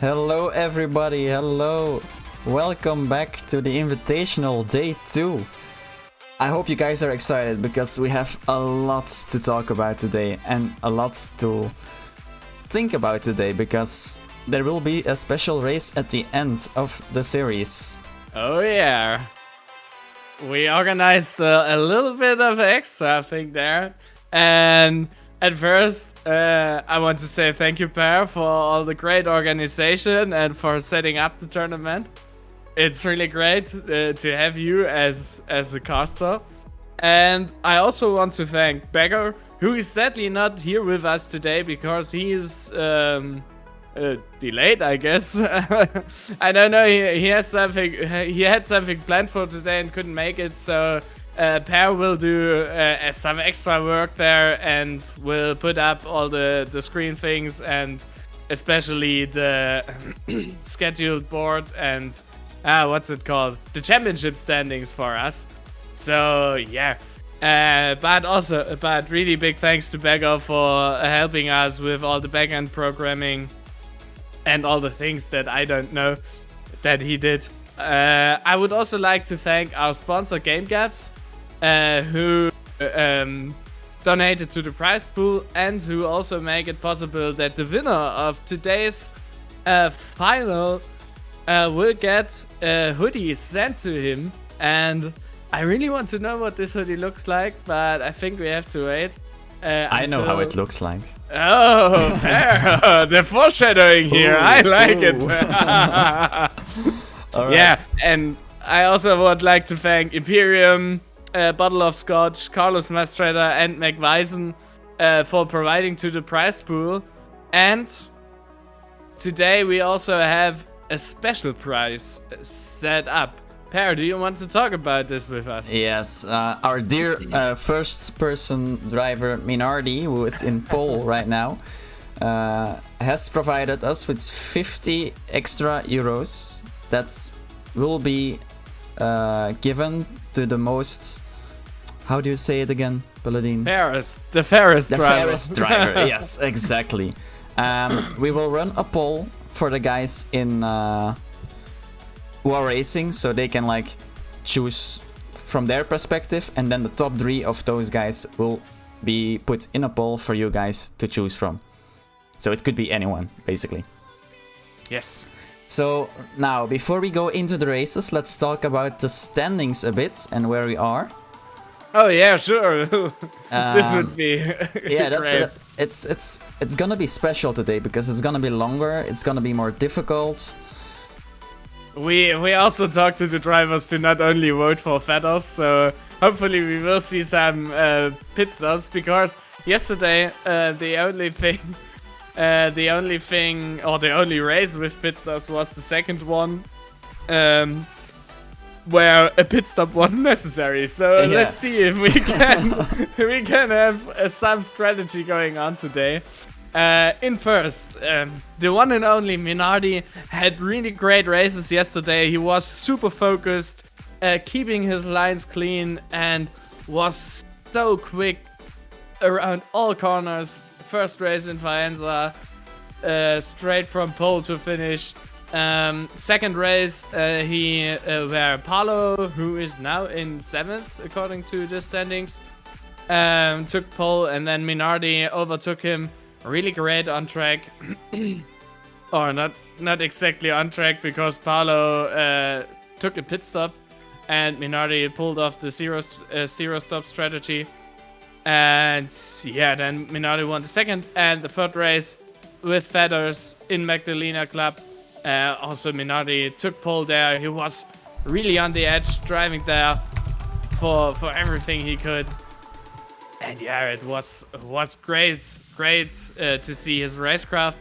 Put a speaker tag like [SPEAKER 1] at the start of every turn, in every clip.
[SPEAKER 1] Hello everybody, hello! Welcome back to the Invitational Day 2. I hope you guys are excited because we have a lot to talk about today and a lot to think about today because there will be a special race at the end of the series.
[SPEAKER 2] Oh yeah, we organized a little bit of extra thing there, and at first I want to say thank you, Per, for all the great organization and for setting up the tournament. It's really great to have you as a caster, and I also want to thank Beggar, who is sadly not here with us today because he is delayed, I guess. I don't know. He has something. He had something planned for today and couldn't make it. So Per will do some extra work there and will put up all the screen things and especially the scheduled board and what's it called? The championship standings for us. So yeah. But really big thanks to Beggar for helping us with all the backend programming and all the things that I don't know that he did. I would also like to thank our sponsor Game Gaps, who donated to the prize pool and who also make it possible that the winner of today's final will get a hoodie sent to him. And I really want to know what this hoodie looks like, but I think we have to wait.
[SPEAKER 1] I know how it looks like.
[SPEAKER 2] Oh, fair. The foreshadowing here.
[SPEAKER 1] Ooh,
[SPEAKER 2] I like it.
[SPEAKER 1] All right.
[SPEAKER 2] Yeah, and I also would like to thank Imperium, Bottle of Scotch, Carlos Mastretta, and McWisen for providing to the prize pool. And today we also have a special prize set up. Per, do you want to talk about this with us?
[SPEAKER 1] Yes, our dear first-person driver Minardi, who is in pole right now, has provided us with 50 extra euros that will be given to the most... How do you say it again, Paladin?
[SPEAKER 2] The fairest driver.
[SPEAKER 1] The fairest driver, yes, exactly. We will run a poll for the guys in... who are racing, so they can like choose from their perspective, and then the top 3 of those guys will be put in a poll for you guys to choose from. So it could be anyone, basically.
[SPEAKER 2] Yes.
[SPEAKER 1] So now, before we go into the races, let's talk about the standings a bit and where we are.
[SPEAKER 2] Oh yeah, sure. This would be
[SPEAKER 1] yeah, that's
[SPEAKER 2] great.
[SPEAKER 1] It's gonna be special today because it's gonna be longer, it's gonna be more difficult.
[SPEAKER 2] We also talked to the drivers to not only vote for feathers, so hopefully we will see some pit stops, because yesterday the only race with pit stops was the second one, where a pit stop wasn't necessary. So
[SPEAKER 1] yeah.
[SPEAKER 2] Let's see if we can have some strategy going on today. In first, the one and only Minardi had really great races yesterday. He was super focused, keeping his lines clean, and was so quick around all corners. First race in Faenza, straight from pole to finish. Second race, where Paolo, who is now in 7th according to the standings, took pole, and then Minardi overtook him. Really great on track, or not exactly on track, because Paolo took a pit stop and Minardi pulled off the zero stop strategy, and yeah, then Minardi won the second and the third race with feathers in Magdalena Club. Also Minardi took pole there. He was really on the edge, driving there for everything he could. And yeah, it was great to see his racecraft.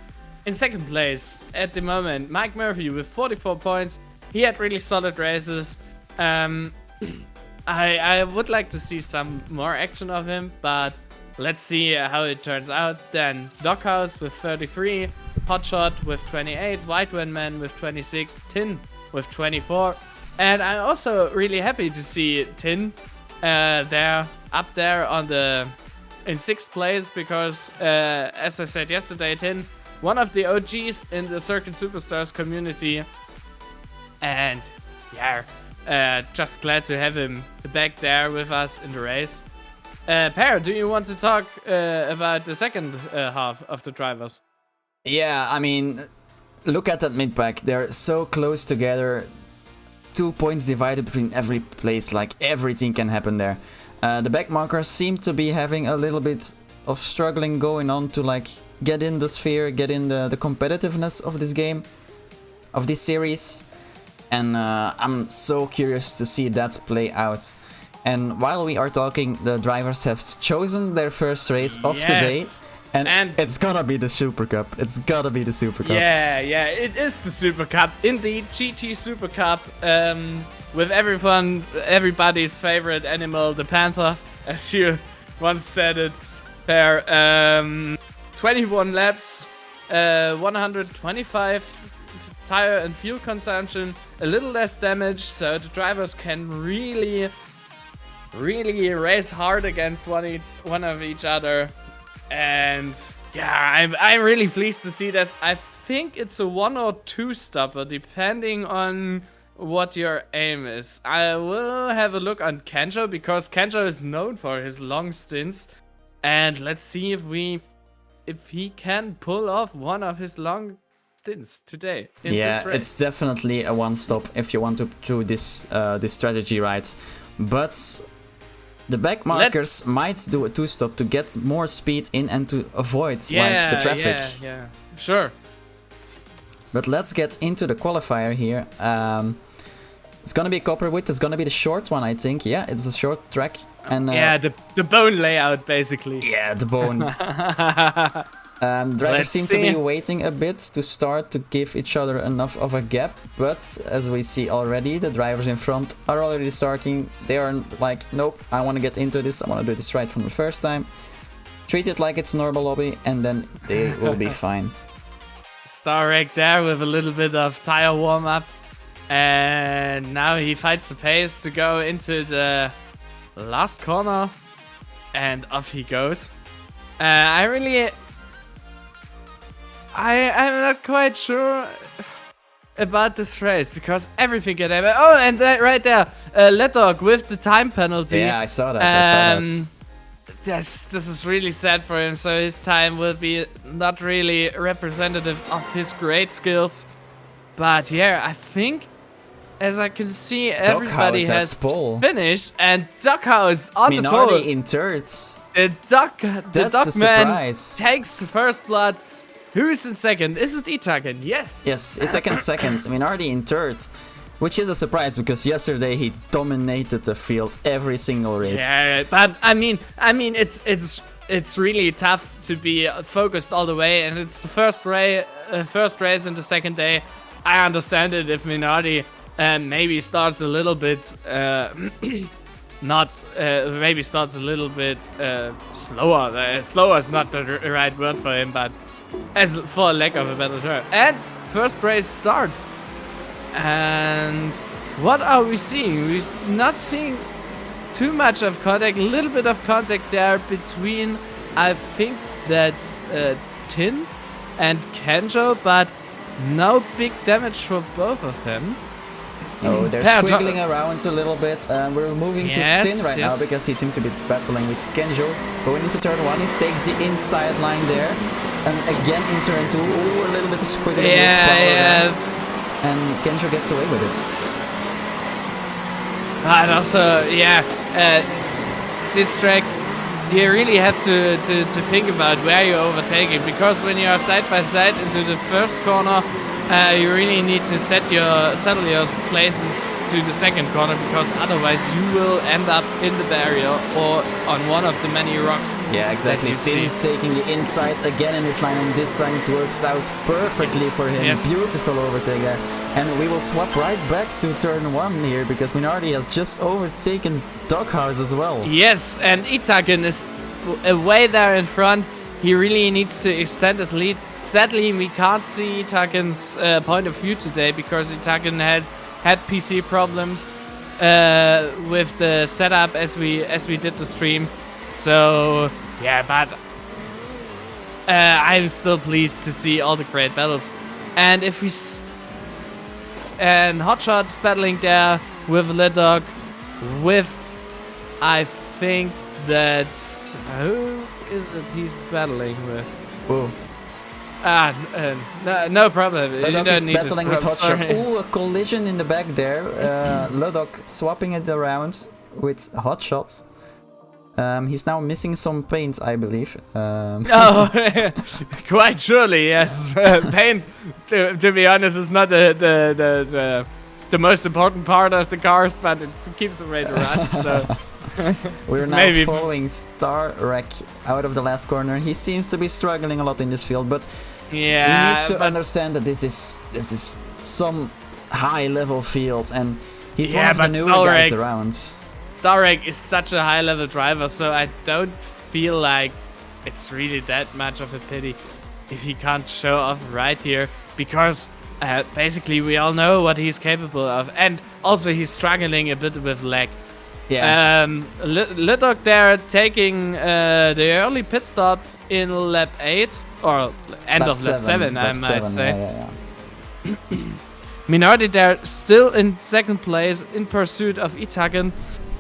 [SPEAKER 2] In second place at the moment, Mike Murphy with 44 points. He had really solid races. I would like to see some more action of him, but let's see how it turns out. Then Doghouse with 33, Hotshot with 28, White Man with 26, Tin with 24. And I'm also really happy to see Tin up there in 6th place, because as I said yesterday, Tin one of the OGs in the Circuit Superstars community. And yeah, just glad to have him back there with us in the race. Per, do you want to talk about the second half of the drivers?
[SPEAKER 1] Yeah, I mean, look at that mid-pack. They're so close together. 2 points divided between every place. Like, everything can happen there. The back markers seem to be having a little bit of struggling going on to, like, get in the sphere, get in the competitiveness of this game, of this series. And I'm so curious to see that play out. And while we are talking, the drivers have chosen their first race of today. And it's gonna be the Super Cup. It's gotta be the Super Cup.
[SPEAKER 2] Yeah, it is the Super Cup. Indeed, GT Super Cup. With everybody's favorite animal, the panther, as you once said it. Per 21 laps, 125 tire and fuel consumption, a little less damage, so the drivers can really race hard against one of each other. And yeah, I'm really pleased to see this. I think it's a 1 or 2 stopper, depending on what your aim is. I will have a look on Kenjo, because Kenjo is known for his long stints. And let's see if he can pull off one of his long stints today in this race.
[SPEAKER 1] It's definitely a one-stop if you want to do this strategy right. But the back markers might do a 2-stop to get more speed in and to avoid like the traffic.
[SPEAKER 2] Yeah, sure.
[SPEAKER 1] But let's get into the qualifier here. It's gonna be a copper width. It's gonna be the short one, I think. Yeah, it's a short track. And
[SPEAKER 2] the bone layout basically.
[SPEAKER 1] Yeah, the bone. Drivers seem to be waiting a bit to start to give each other enough of a gap, but as we see already, the drivers in front are already starting. They are like, nope, I want to get into this, I want to do this right from the first time. Treat it like it's normal lobby, and then they will be fine.
[SPEAKER 2] Star Wreck there with a little bit of tire warm-up, and now he fights the pace to go into the last corner, and off he goes. I'm not quite sure about this race, because everything can happen. Oh, and right there, Letdog with the time penalty.
[SPEAKER 1] Yeah, I saw that.
[SPEAKER 2] This is really sad for him, so his time will be not really representative of his great skills. But yeah, I think, as I can see, everybody has finished, and Duckhouse on the pole.
[SPEAKER 1] Minardi in third.
[SPEAKER 2] The Duckman takes first blood. Who's in second? Is it Itaken? Yes.
[SPEAKER 1] Yes, Itaken second. Minardi in third, which is a surprise because yesterday he dominated the field every single race.
[SPEAKER 2] Yeah, but I mean, it's really tough to be focused all the way, and it's the first race in the second day. I understand it if Minardi maybe starts a little bit maybe starts a little bit slower. Slower is not the right word for him, but as for lack of a better term. And first race starts. And what are we seeing? We're not seeing too much of contact. A little bit of contact there between, I think that's Tin and Kenjo, but no big damage for both of them.
[SPEAKER 1] Oh, they're squiggling around a little bit. We're moving to Tin right now because he seems to be battling with Kenjo. Going into turn 1, he takes the inside line there. And again in turn 2, a little bit of squiggling. And Kenjo gets away with it.
[SPEAKER 2] And also, this track, you really have to think about where you're overtaking, because when you are side by side into the first corner, you really need to settle your places to the second corner, because otherwise you will end up in the barrier or on one of the many rocks.
[SPEAKER 1] Yeah, exactly. Tin taking the inside again in this line, and this time it works out perfectly for him. Yes. Beautiful overtake there. And we will swap right back to turn 1 here, because Minardi has just overtaken Doghouse as well.
[SPEAKER 2] Yes, and Itaken is way there in front. He really needs to extend his lead. Sadly, we can't see Itaken's point of view today, because Itaken had PC problems with the setup as we did the stream. So yeah, but I'm still pleased to see all the great battles. And if we and Hotshot's battling there with Lidog, with I think that's who is it he's battling with?
[SPEAKER 1] Ooh.
[SPEAKER 2] No problem. You
[SPEAKER 1] Ludok
[SPEAKER 2] don't
[SPEAKER 1] is
[SPEAKER 2] need
[SPEAKER 1] battling with
[SPEAKER 2] to scrub,
[SPEAKER 1] Hotshot.
[SPEAKER 2] sorry.
[SPEAKER 1] Ooh, a collision in the back there. Ludok swapping it around with Hotshot. He's now missing some paint, I believe.
[SPEAKER 2] Oh, quite surely, yes. Paint, to be honest, is not the most important part of the cars, but it keeps away the rust. So
[SPEAKER 1] We're now
[SPEAKER 2] maybe
[SPEAKER 1] following Starrek out of the last corner. He seems to be struggling a lot in this field, but
[SPEAKER 2] yeah,
[SPEAKER 1] he needs to understand that this is some high-level field, and he's one of the newer guys around.
[SPEAKER 2] Starrek is such a high-level driver, so I don't feel like it's really that much of a pity if he can't show off right here, because basically we all know what he's capable of, and also he's struggling a bit with lag.
[SPEAKER 1] Yeah.
[SPEAKER 2] Lidog there taking the early pit stop in lap 8, or end of lap 7, I might say.
[SPEAKER 1] Yeah.
[SPEAKER 2] Minardi there still in second place in pursuit of Itaken.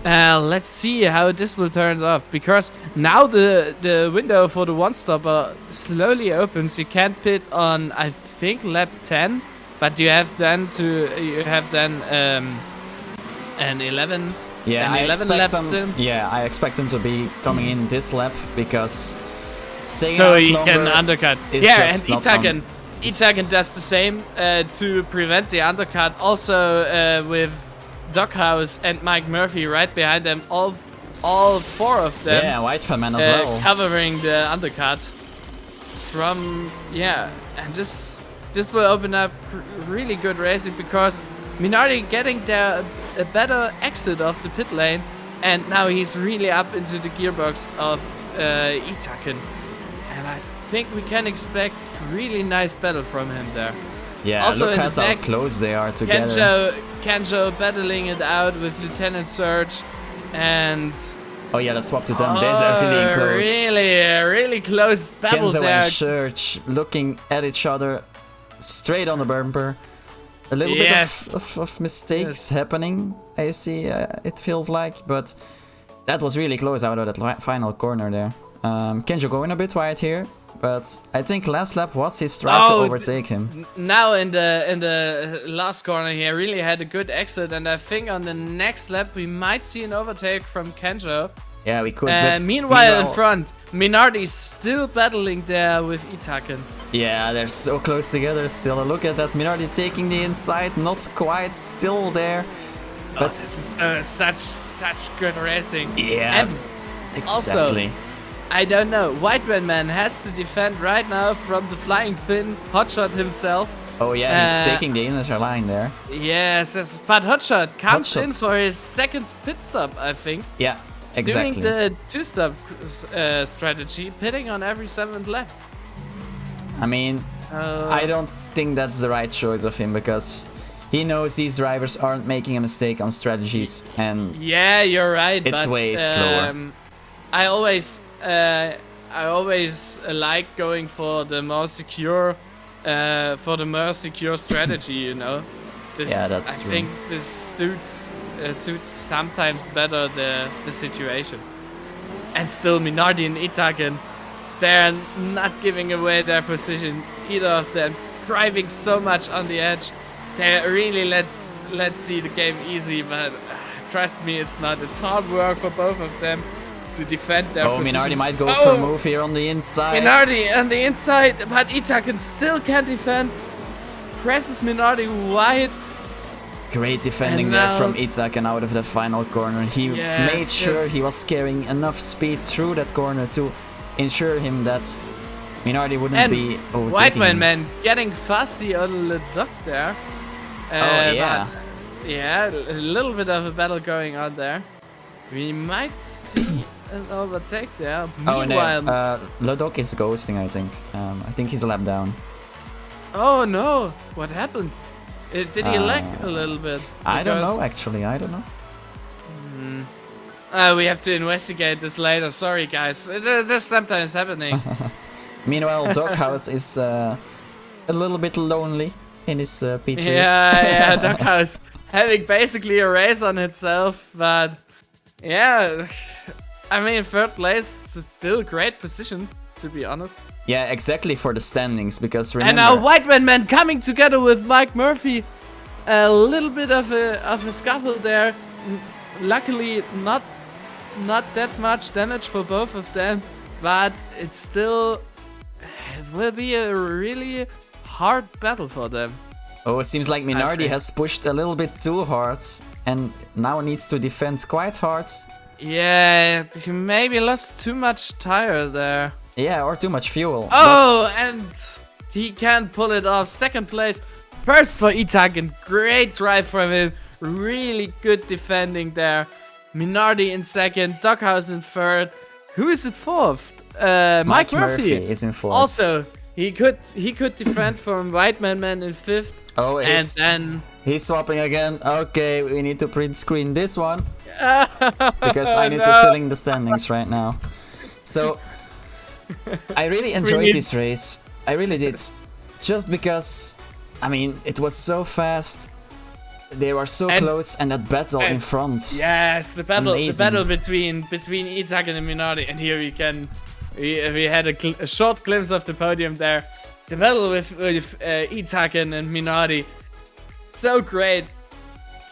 [SPEAKER 2] Let's see how this will turn off, because now the window for the one-stopper slowly opens. You can't pit on, I think, lap 10, but you have then an 11.
[SPEAKER 1] Yeah,
[SPEAKER 2] and 11 laps still.
[SPEAKER 1] Yeah, I expect him to be coming in this lap, because staying
[SPEAKER 2] so
[SPEAKER 1] out
[SPEAKER 2] he
[SPEAKER 1] longer
[SPEAKER 2] can undercut.
[SPEAKER 1] is
[SPEAKER 2] Yeah,
[SPEAKER 1] just
[SPEAKER 2] and
[SPEAKER 1] not
[SPEAKER 2] Itaken does the same to prevent the undercut. Also with Doghouse and Mike Murphy right behind them, all four of them.
[SPEAKER 1] Yeah, Whiteman as well.
[SPEAKER 2] Covering the undercut from and this will open up really good racing, because Minardi getting there a better exit of the pit lane, and now he's really up into the gearbox of Itaken, and I think we can expect really nice battle from him there.
[SPEAKER 1] Yeah,
[SPEAKER 2] also
[SPEAKER 1] look
[SPEAKER 2] in
[SPEAKER 1] at
[SPEAKER 2] the back,
[SPEAKER 1] how close they are together.
[SPEAKER 2] Kenjo battling it out with Lieutenant Surge, and
[SPEAKER 1] oh yeah, let's swap to them. There's really close.
[SPEAKER 2] Really close battle
[SPEAKER 1] Kenzo
[SPEAKER 2] there.
[SPEAKER 1] and Surge looking at each other straight on the bumper. A little bit of mistakes happening, I see, it feels like, but that was really close out of that final corner there. Kenjo going a bit wide here, but I think last lap was his try to overtake him.
[SPEAKER 2] Now in the last corner he really had a good exit, and I think on the next lap we might see an overtake from Kenjo.
[SPEAKER 1] Yeah, we could.
[SPEAKER 2] Meanwhile in front, Minardi still battling there with Itaken.
[SPEAKER 1] Yeah, they're so close together still. Look at that, Minardi taking the inside, not quite still there. But
[SPEAKER 2] this is such good racing.
[SPEAKER 1] Yeah,
[SPEAKER 2] and
[SPEAKER 1] exactly.
[SPEAKER 2] Also, I don't know, Whiteman Man has to defend right now from the flying fin, Hotshot himself.
[SPEAKER 1] Oh yeah, he's taking the inner line there.
[SPEAKER 2] Yes, but Hotshot comes in for his second pit stop, I think.
[SPEAKER 1] Yeah, exactly.
[SPEAKER 2] Doing the two-stop strategy, pitting on every 7th lap.
[SPEAKER 1] I mean, I don't think that's the right choice of him, because he knows these drivers aren't making a mistake on strategies, and
[SPEAKER 2] yeah, you're right.
[SPEAKER 1] It's way slower.
[SPEAKER 2] I always like going for the more secure strategy. You know.
[SPEAKER 1] Yeah, that's true.
[SPEAKER 2] I think this suits sometimes better the situation. And still, Minardi and Itaken, they're not giving away their position. Either of them driving so much on the edge. They really let's see the game easy, but trust me, it's not. It's hard work for both of them to defend their position.
[SPEAKER 1] Minardi might go for a move here on the inside.
[SPEAKER 2] Minardi on the inside, but Itaken still can't defend. Presses Minardi wide.
[SPEAKER 1] Great defending there from Itaken out of the final corner. He made sure he was carrying enough speed through that corner to ensure him that Minardi wouldn't be overtaking
[SPEAKER 2] Whiteman
[SPEAKER 1] him.
[SPEAKER 2] Man getting fussy on the duck there.
[SPEAKER 1] Yeah,
[SPEAKER 2] a little bit of a battle going on there. We might see an overtake there. Meanwhile,
[SPEAKER 1] Ludok is ghosting, I think. I think he's a lap down.
[SPEAKER 2] Oh no! What happened? Did he lag a little bit?
[SPEAKER 1] I don't know, actually. I don't know.
[SPEAKER 2] We have to investigate this later. Sorry, guys. This is sometimes happening.
[SPEAKER 1] Meanwhile, Doghouse is a little bit lonely in his P3.
[SPEAKER 2] Yeah, Doghouse having basically a race on itself, but yeah, I mean, third place is still great position, to be honest.
[SPEAKER 1] Yeah, exactly for the standings, because remember...
[SPEAKER 2] And now White Man coming together with Mike Murphy. A little bit of a scuffle there. Luckily, not that much damage for both of them, but it will be a really hard battle for them.
[SPEAKER 1] Oh, it seems like Minardi has pushed a little bit too hard and now needs to defend quite hard.
[SPEAKER 2] Yeah, he maybe lost too much tire there.
[SPEAKER 1] Yeah, or too much fuel.
[SPEAKER 2] Oh, and he can pull it off. Second place. First for Itaken. Great drive from him. Really good defending there. Minardi in second. Doghouse in third. Who is in fourth? Mike Murphy
[SPEAKER 1] is in fourth.
[SPEAKER 2] Also, he could defend from White Man in fifth.
[SPEAKER 1] Oh,
[SPEAKER 2] and then
[SPEAKER 1] he's swapping again. Okay, we need to print screen this one because I need to fill in the standings right now. So I really enjoyed this race. I really did, just because I mean it was so fast. They were so close, and that battle in front.
[SPEAKER 2] Yes, the battle
[SPEAKER 1] Amazing.
[SPEAKER 2] between Itaken and Minardi, and here we had a short glimpse of the podium there. The battle with Itaken and Minardi, so great.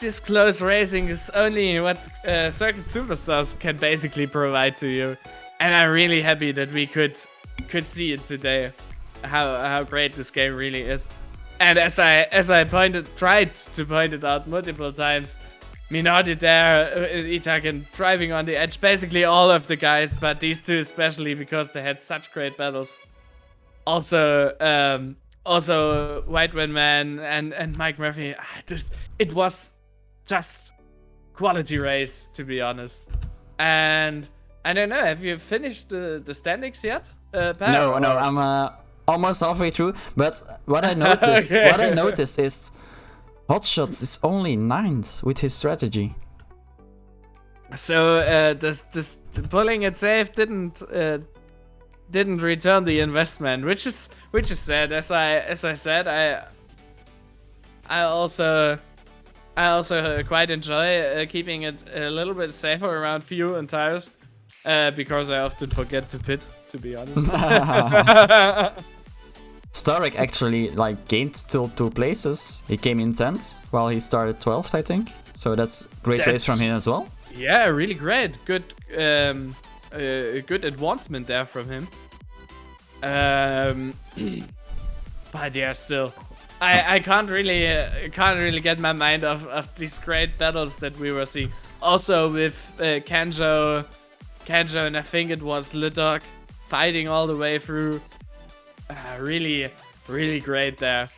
[SPEAKER 2] This close racing is only what Circuit Superstars can basically provide to you, and I'm really happy that we could see it today. How great this game really is. And as I tried to point it out multiple times, Minardi there, Itaken driving on the edge, basically all of the guys, but these two especially because they had such great battles. Also White Man and Mike Murphy. It was just quality race, to be honest. And I don't know, have you finished the standings yet?
[SPEAKER 1] Per? No, I'm almost halfway through, but what I noticed is Hotshots is only 9th with his strategy. So
[SPEAKER 2] this pulling it safe didn't return the investment, which is sad. As I said, I also quite enjoy keeping it a little bit safer around fuel and tires, because I often forget to pit, to be honest.
[SPEAKER 1] Starek actually gained still 2 places. He came in 10th while he started 12th, I think. So that's great race from him as well.
[SPEAKER 2] Yeah, really great. Good advancement there from him. But yeah, still, I can't really get my mind off these great battles that we were seeing. Also with Kanjo, and I think it was Lidok fighting all the way through. Really great there.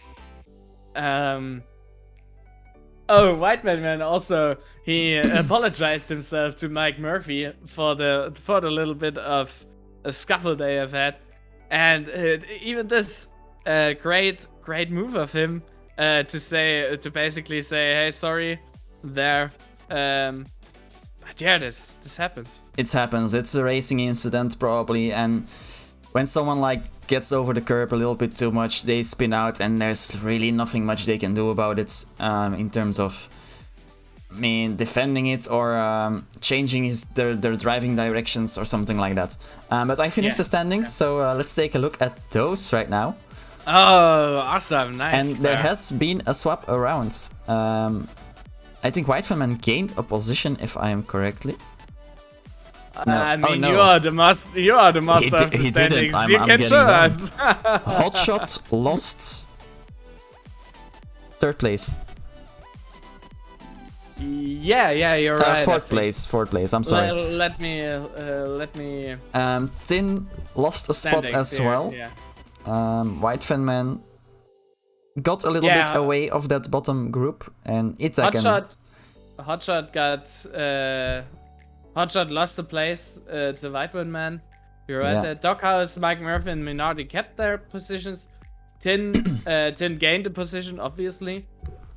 [SPEAKER 2] Oh, White Man also, he apologized himself to Mike Murphy for the little bit of a scuffle they have had, and even this great move of him to basically say, hey, sorry there. But yeah, this happens.
[SPEAKER 1] It happens. It's a racing incident probably, and when someone gets over the curb a little bit too much, they spin out, and there's really nothing much they can do about it in terms of, defending it or changing their driving directions or something like that. But I finished the standings, so let's take a look at those right now.
[SPEAKER 2] Oh, awesome, nice.
[SPEAKER 1] And there has been a swap around. I think White Man gained a position, if I am correctly.
[SPEAKER 2] No. I mean, no. You are the master of the standings. You can show us.
[SPEAKER 1] Hotshot lost 3rd place.
[SPEAKER 2] Yeah, you're right.
[SPEAKER 1] 4th place. I'm sorry.
[SPEAKER 2] Let me.
[SPEAKER 1] Tin lost a spot as well.
[SPEAKER 2] Yeah.
[SPEAKER 1] White Man got a little bit away of that bottom group, and Itaken.
[SPEAKER 2] Hotshot got. Hotshot lost the place to White Man. You're right there. Doghouse, Mike Murphy, and Minardi kept their positions. Tin gained the position, obviously.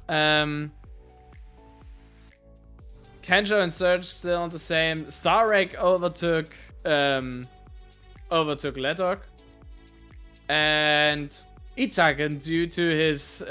[SPEAKER 2] Kanjo and Surge still on the same. Starrake overtook Ledok. And Itaken, due to his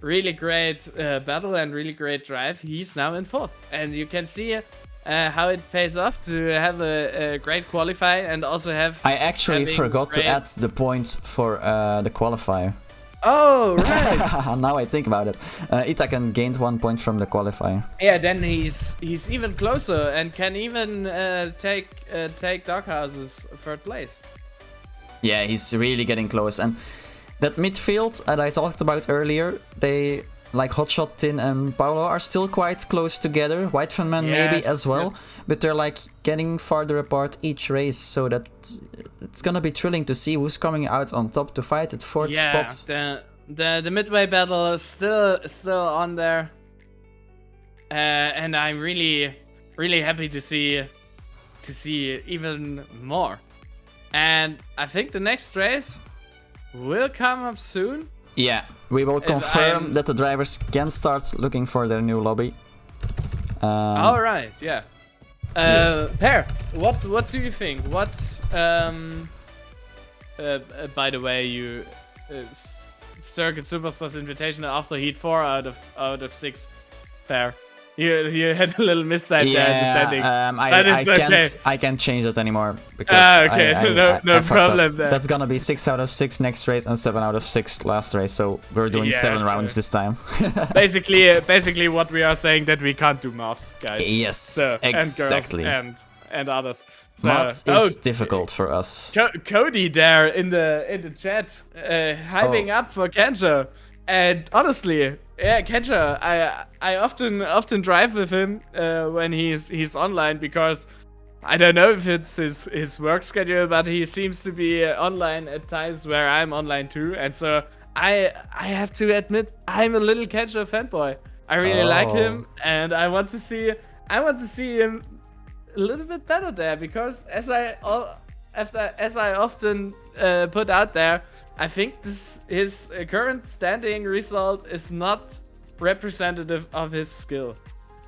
[SPEAKER 2] really great battle and really great drive, he's now in 4th. And you can see how it pays off to have a great qualify and also have.
[SPEAKER 1] I actually forgot to add the points for the qualifier.
[SPEAKER 2] Oh, right.
[SPEAKER 1] Now I think about it. Itaken gained 1 point from the qualifier.
[SPEAKER 2] Yeah, then he's even closer and can even take Doghouse's 3rd place.
[SPEAKER 1] Yeah, he's really getting close. And that midfield that I talked about earlier, they like Hotshot, Tin and Paolo are still quite close together. White Fan Man maybe as well, but they're like getting farther apart each race, so that it's gonna be thrilling to see who's coming out on top to fight at 4th spot.
[SPEAKER 2] The midway battle is still on there, and I'm really happy to see even more. And I think the next race will come up soon.
[SPEAKER 1] Yeah, we will confirm that the drivers can start looking for their new lobby.
[SPEAKER 2] All right, yeah. Per, what do you think? By the way, you Circuit Superstars Invitational after Heat 4 out of 6. Per. You had a little mistake there understanding.
[SPEAKER 1] I can't change that anymore because
[SPEAKER 2] okay, no problem there.
[SPEAKER 1] That's gonna be 6 out of 6 next race and 7 out of 6 last race, so we're doing 7 rounds this time.
[SPEAKER 2] basically what we are saying that we can't do maths, guys.
[SPEAKER 1] Yes,
[SPEAKER 2] so,
[SPEAKER 1] exactly.
[SPEAKER 2] And others. So,
[SPEAKER 1] maths is difficult for us.
[SPEAKER 2] Cody there in the chat hyping up for Kenjo. And honestly, yeah, Kenja, I often drive with him when he's online, because I don't know if it's his work schedule, but he seems to be online at times where I'm online too, and so I have to admit I'm a little Kenja fanboy. I really like him, and I want to see him a little bit better there, because as I often put out there, I think his current standing result is not representative of his skill.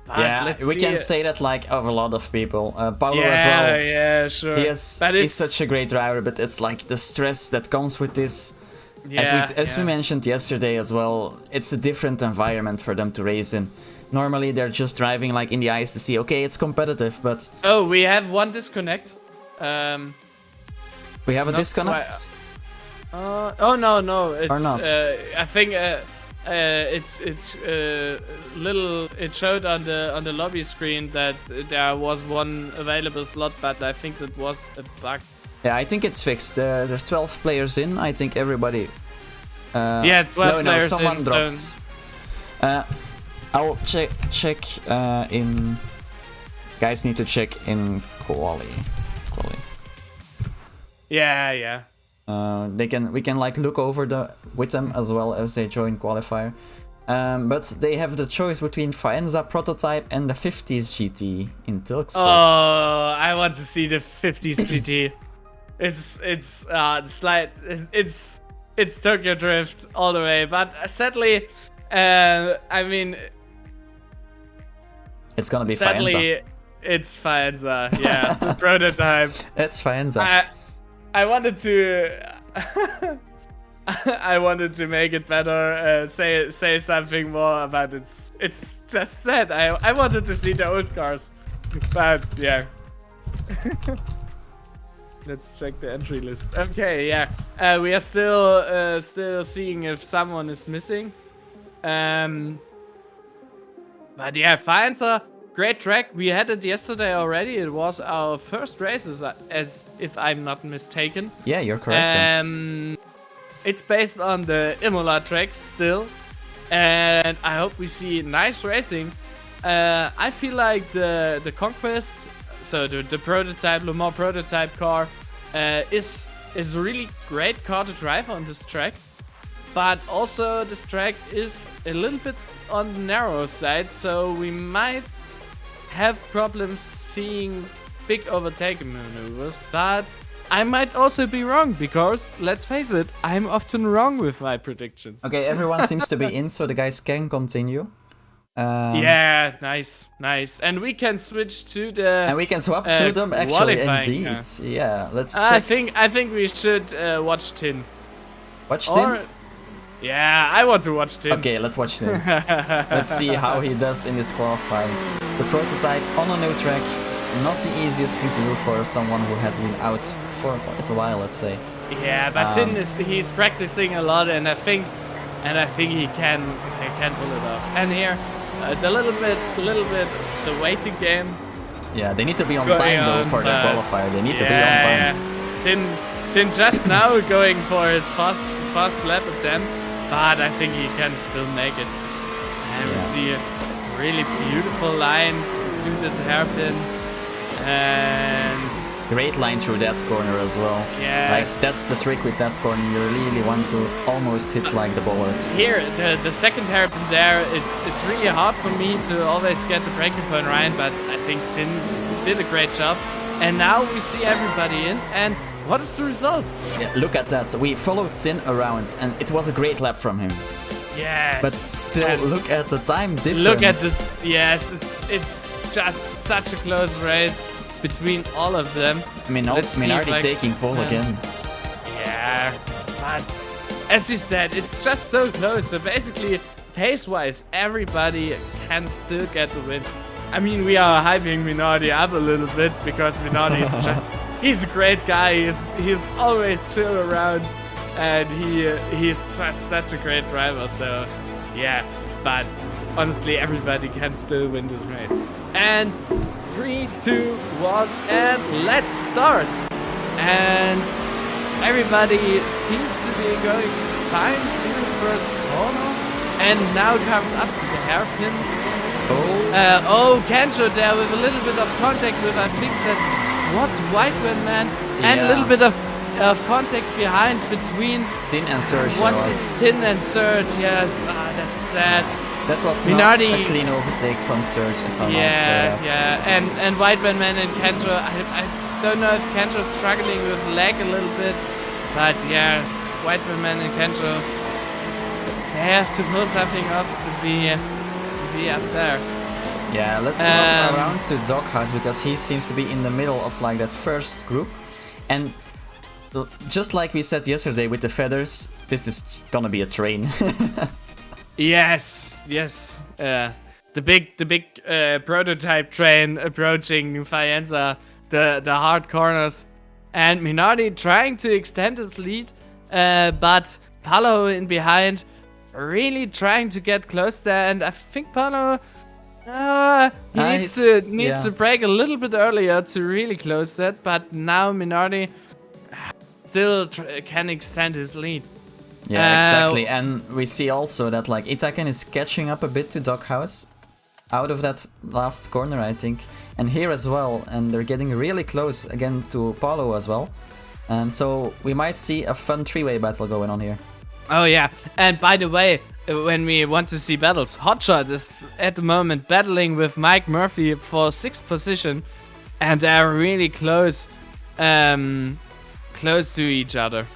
[SPEAKER 2] But
[SPEAKER 1] yeah, we can say that like of a lot of people. Paolo as well.
[SPEAKER 2] Yeah, sure.
[SPEAKER 1] He's such a great driver, but it's like the stress that comes with this. As we mentioned yesterday as well, it's a different environment for them to race in. Normally they're just driving like in the ice to see, okay, it's competitive, but...
[SPEAKER 2] Oh, we have one disconnect.
[SPEAKER 1] We have a disconnect?
[SPEAKER 2] Oh no, it's,
[SPEAKER 1] or not?
[SPEAKER 2] I think it showed on the lobby screen that there was one available slot, but I think that was a bug.
[SPEAKER 1] Yeah, I think it's fixed. There's 12 players in. I think everybody.
[SPEAKER 2] 12 players
[SPEAKER 1] no, someone
[SPEAKER 2] in.
[SPEAKER 1] dropped. I'll check in. Guys need to check in quali.
[SPEAKER 2] Yeah.
[SPEAKER 1] We can like look over with them as well as they join qualifier. But they have the choice between Faenza Prototype and the 50s GT in Tilk Sports.
[SPEAKER 2] Oh, I want to see the 50s GT. It's Tokyo Drift all the way, but sadly, I mean,
[SPEAKER 1] it's gonna be
[SPEAKER 2] sadly,
[SPEAKER 1] Faenza.
[SPEAKER 2] It's Faenza. Yeah, the prototype.
[SPEAKER 1] It's Faenza.
[SPEAKER 2] I wanted to I wanted to make it better, say something more, but it's just sad. I wanted to see the old cars, but yeah. Let's check the entry list. Okay, yeah, we are still seeing if someone is missing. But yeah, Faenza. Great track. We had it yesterday already. It was our first races, as if I'm not mistaken.
[SPEAKER 1] Yeah, you're correct.
[SPEAKER 2] It's based on the Imola track still, and I hope we see nice racing. I feel like the Conquest, so the prototype, Le Mans prototype car, is a really great car to drive on this track. But also this track is a little bit on the narrow side, so we might have problems seeing big overtaking maneuvers, but I might also be wrong, because let's face it, I'm often wrong with my predictions.
[SPEAKER 1] Okay, everyone seems to be in, so the guys can continue.
[SPEAKER 2] Yeah, nice. And we can switch to the.
[SPEAKER 1] And we can swap to them actually,
[SPEAKER 2] qualifying,
[SPEAKER 1] indeed. Yeah, let's
[SPEAKER 2] I
[SPEAKER 1] check.
[SPEAKER 2] think we should watch Tin.
[SPEAKER 1] Watch
[SPEAKER 2] Or,
[SPEAKER 1] Tin?
[SPEAKER 2] yeah, I want to watch Tin.
[SPEAKER 1] Okay, let's watch Tin. Let's see how he does in this qualifying. The prototype on a new track, not the easiest thing to do for someone who has been out for quite a while, let's say.
[SPEAKER 2] Yeah, but Tin he's practicing a lot, and I think he can pull it off. And here, the little bit the waiting game.
[SPEAKER 1] Yeah, they need to be on time though for the qualifier. They need to be on time.
[SPEAKER 2] Yeah. Tin just now going for his fast lap attempt, but I think he can still make it. And we see a really beautiful line to the hairpin, and
[SPEAKER 1] great line through that corner as well.
[SPEAKER 2] Yes.
[SPEAKER 1] Like that's the trick with that corner. You really want to almost hit like the bollard.
[SPEAKER 2] Here, the second hairpin there, it's really hard for me to always get the breaking point right, but I think Tin did a great job. And now we see everybody in, and what is the result?
[SPEAKER 1] Yeah, look at that. We followed Tin around, and it was a great lap from him.
[SPEAKER 2] Yes.
[SPEAKER 1] But still,
[SPEAKER 2] and
[SPEAKER 1] look at the time difference.
[SPEAKER 2] Look at the yes, it's just such a close race between all of them.
[SPEAKER 1] Minardi taking pole again.
[SPEAKER 2] Yeah, but as you said, it's just so close. So basically, pace-wise, everybody can still get the win. I mean, we are hyping Minardi up a little bit because Minardi is just—he's a great guy. He's always chill around, and he's just such a great driver. So yeah, but honestly, everybody can still win this race. And 3, 2, 1, and let's start. And everybody seems to be going fine through the first corner, and now comes up to the hairpin. Kancho there with a little bit of contact with, I think that was Whiteman, and a little bit of contact behind between
[SPEAKER 1] Tin and Serge.
[SPEAKER 2] Was it Tin and Serge? Yes, that's sad.
[SPEAKER 1] That was
[SPEAKER 2] Minardi,
[SPEAKER 1] not a clean overtake from Serge, if I might say that.
[SPEAKER 2] Yeah, and Whiteman and Kancho, I don't know if Kancho's struggling with lag a little bit, but yeah, Whiteman and Kancho, they have to pull something off to be up there.
[SPEAKER 1] Yeah, let's swap around to Doghouse because he seems to be in the middle of like that first group, and just like we said yesterday with the feathers, this is gonna be a train.
[SPEAKER 2] Yes. The big prototype train approaching Faenza, the hard corners, and Minardi trying to extend his lead, but Paulo in behind, really trying to get close there, and I think Paulo needs to break a little bit earlier to really close that, but now Minardi still can extend his lead.
[SPEAKER 1] Yeah, exactly. And we see also that like Itaken is catching up a bit to Doghouse out of that last corner, I think. And here as well, and they're getting really close again to Paulo as well. So we might see a fun three-way battle going on here.
[SPEAKER 2] Oh yeah, and by the way, when we want to see battles, Hotshot is at the moment battling with Mike Murphy for 6th position, and they're really close to each other.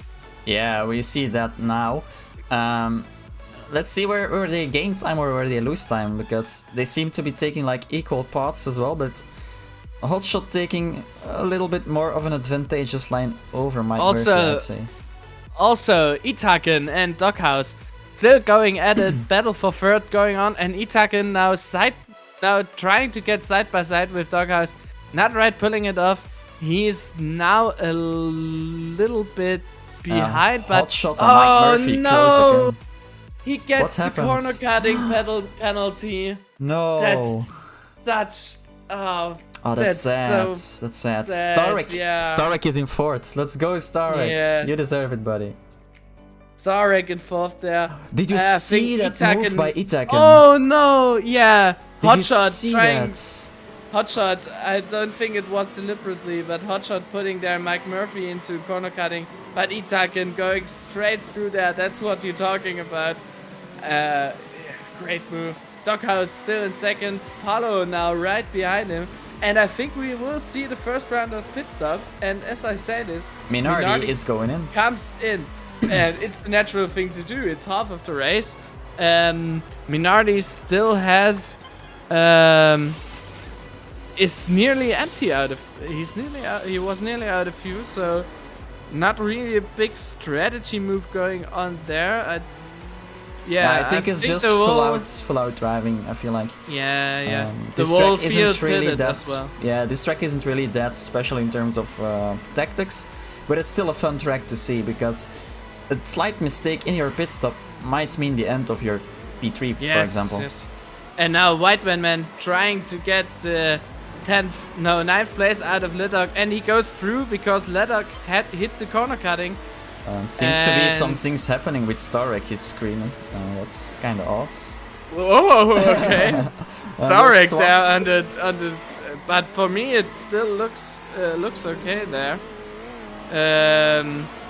[SPEAKER 1] Yeah, we see that now. Let's see where they gain time or where they lose time, because they seem to be taking like equal parts as well, but Hotshot taking a little bit more of an advantageous line over Mike Murphy, I'd say.
[SPEAKER 2] Also, Itaken and Doghouse still going at it, battle for third going on, and Itaken now trying to get side by side with Doghouse, not right pulling it off. He's now a little bit behind, but
[SPEAKER 1] Hotshot and Mike Murphy close again.
[SPEAKER 2] He gets the corner cutting penalty.
[SPEAKER 1] No,
[SPEAKER 2] that's
[SPEAKER 1] that's sad.
[SPEAKER 2] So
[SPEAKER 1] that's sad.
[SPEAKER 2] Starek,
[SPEAKER 1] Starek is in 4th. Let's go, Starek.
[SPEAKER 2] Yes.
[SPEAKER 1] You deserve it, buddy.
[SPEAKER 2] Starek in 4th there.
[SPEAKER 1] Did you see that move by Itaken?
[SPEAKER 2] Oh no, yeah. Hotshot trying.
[SPEAKER 1] That?
[SPEAKER 2] Hotshot, I don't think it was deliberately, but Hotshot putting there Mike Murphy into corner cutting, but Itaken going straight through there. That's what you're talking about. Great move. Doghouse still in 2nd. Paulo now right behind him. And I think we will see the first round of pit stops. And as I say this,
[SPEAKER 1] Minardi is going in.
[SPEAKER 2] Comes in. And it's the natural thing to do. It's half of the race. Minardi still has is nearly empty out of. He was nearly out of fuel, so not really a big strategy move going on there.
[SPEAKER 1] I think it's just full out driving. I feel like.
[SPEAKER 2] Yeah.
[SPEAKER 1] This track isn't really that. Well. Yeah, this track isn't really that special in terms of tactics, but it's still a fun track to see because a slight mistake in your pit stop might mean the end of your P3, for example. Yes.
[SPEAKER 2] And now White Man trying to get 9th place out of Ledok, and he goes through because Ledok had hit the corner cutting.
[SPEAKER 1] Seems to be some things happening with Starek. He's screaming. That's kind of odd.
[SPEAKER 2] Oh, okay. Starek there under, but for me it still looks okay there.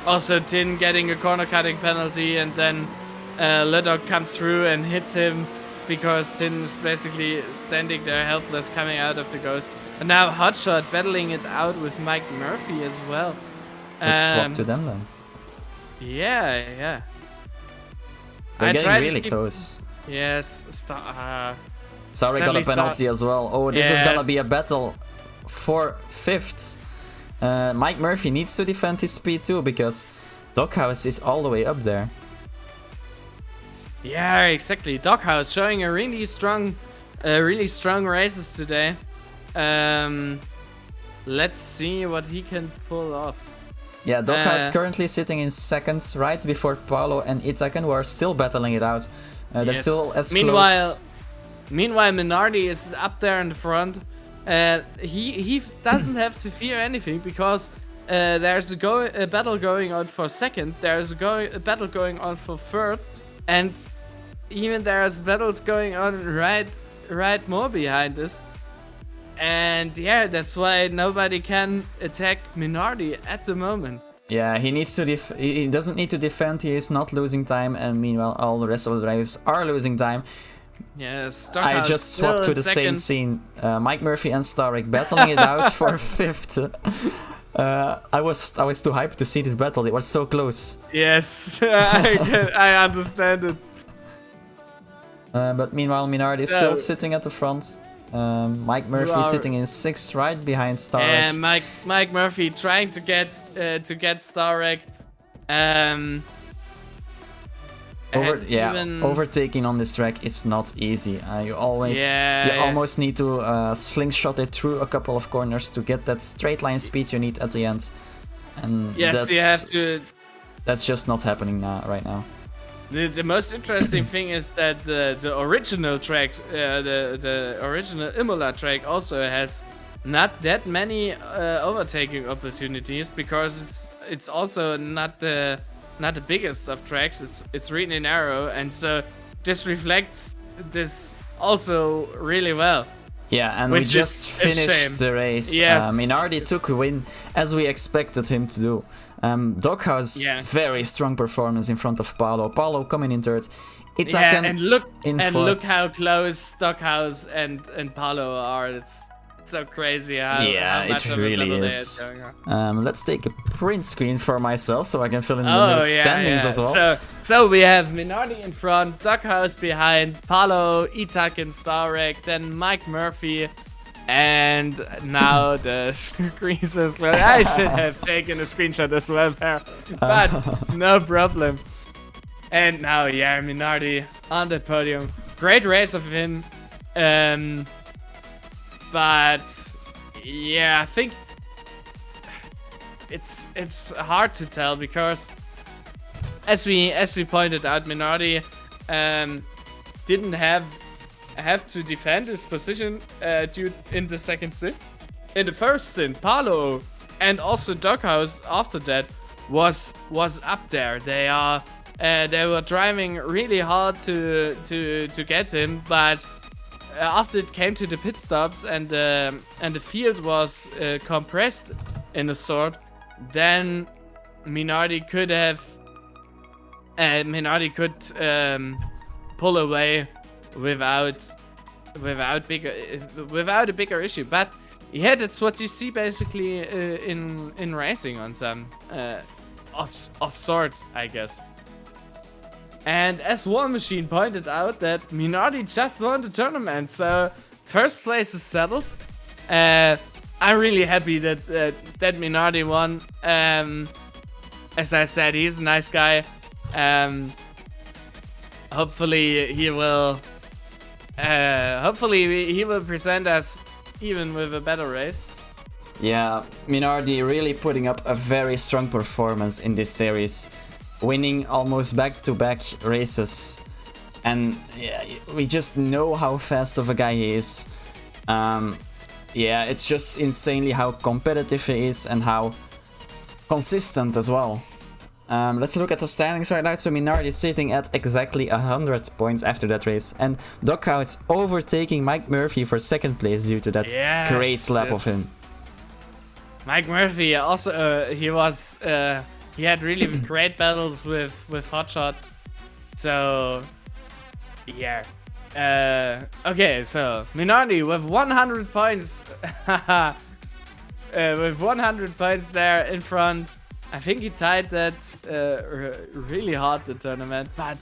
[SPEAKER 2] Also, Tin getting a corner cutting penalty, and then Ledok comes through and hits him because Tin is basically standing there helpless coming out of the ghost. And now Hotshot battling it out with Mike Murphy as well.
[SPEAKER 1] Let's swap to them then.
[SPEAKER 2] Yeah.
[SPEAKER 1] They're getting really close.
[SPEAKER 2] Yes.
[SPEAKER 1] Sorry, got a penalty as well. Oh, this is gonna be a battle for 5th. Mike Murphy needs to defend his speed too because Doghouse is all the way up there.
[SPEAKER 2] Yeah, exactly. Doghouse showing a really strong races today. Let's see what he can pull off.
[SPEAKER 1] Yeah, Doghouse currently sitting in 2nd, right before Paolo and Itaken, who are still battling it out. They're still as close.
[SPEAKER 2] Meanwhile, Minardi is up there in the front. He doesn't have to fear anything because there's a battle going on for 2nd. There's a battle going on for 3rd, and even there's battles going on right more behind us. And yeah, that's why nobody can attack Minardi at the moment.
[SPEAKER 1] Yeah, he needs to he doesn't need to defend, he is not losing time, and meanwhile all the rest of the drivers are losing time.
[SPEAKER 2] Yes,
[SPEAKER 1] I just swapped to the same scene. Mike Murphy and Starek battling it out for 5th. I was too hyped to see this battle, it was so close.
[SPEAKER 2] Yes, I understand it.
[SPEAKER 1] But meanwhile Minardi is still sitting at the front. Mike Murphy sitting in 6th, right behind Starek.
[SPEAKER 2] And Mike Murphy trying to get Starek.
[SPEAKER 1] Overtaking on this track is not easy. You almost need to slingshot it through a couple of corners to get that straight line speed you need at the end. And
[SPEAKER 2] yes, you have to.
[SPEAKER 1] That's just not happening right now.
[SPEAKER 2] The most interesting thing is that the original track, the original Imola track, also has not that many overtaking opportunities because it's also not the biggest of tracks. It's really narrow, and so this reflects this also really well.
[SPEAKER 1] Yeah, and we just finished the race.
[SPEAKER 2] Yes.
[SPEAKER 1] Minardi took a win as we expected him to do. Doghouse, very strong performance in front of Paolo. Paolo coming in 3rd.
[SPEAKER 2] And look how close Doghouse and Paolo are. It's so crazy how much
[SPEAKER 1] it
[SPEAKER 2] of
[SPEAKER 1] really
[SPEAKER 2] a battle
[SPEAKER 1] is.
[SPEAKER 2] there is going on.
[SPEAKER 1] Let's take a print screen for myself so I can fill in the standings as well.
[SPEAKER 2] So we have Minardi in front, Doghouse behind, Paolo, Itak and Starek, then Mike Murphy, and now the screen says I should have taken a screenshot as well there, but no problem. And now Minardi on the podium. Great race of him. But yeah, I think it's hard to tell because as we pointed out, Minardi didn't have to defend his position in the 2nd stint. In the 1st stint, Paolo and also Doghouse after that was up there. They were driving really hard to get him, but after it came to the pit stops and the field was compressed in a sort, then Minardi could pull away without a bigger issue. But yeah, that's what you see basically in racing on some of sorts, I guess. And as War Machine pointed out, that Minardi just won the tournament, so first place is settled. I'm really happy that that Minardi won. As I said, he's a nice guy. Hopefully he will. Hopefully he will present us even with a better race.
[SPEAKER 1] Yeah, Minardi really putting up a very strong performance in this series, winning almost back-to-back races, and yeah, we just know how fast of a guy he is. Yeah, it's just insanely how competitive he is and how consistent as well. Let's look at the standings right now. So Minardi is sitting at exactly 100 points after that race, and Dockhouse overtaking Mike Murphy for second place due to that great lap of him.
[SPEAKER 2] Mike Murphy also he had really great battles with Hotshot. So yeah. Okay, so Minardi with 100 points. With 100 points there in front. I think he tied that really hard, the tournament. But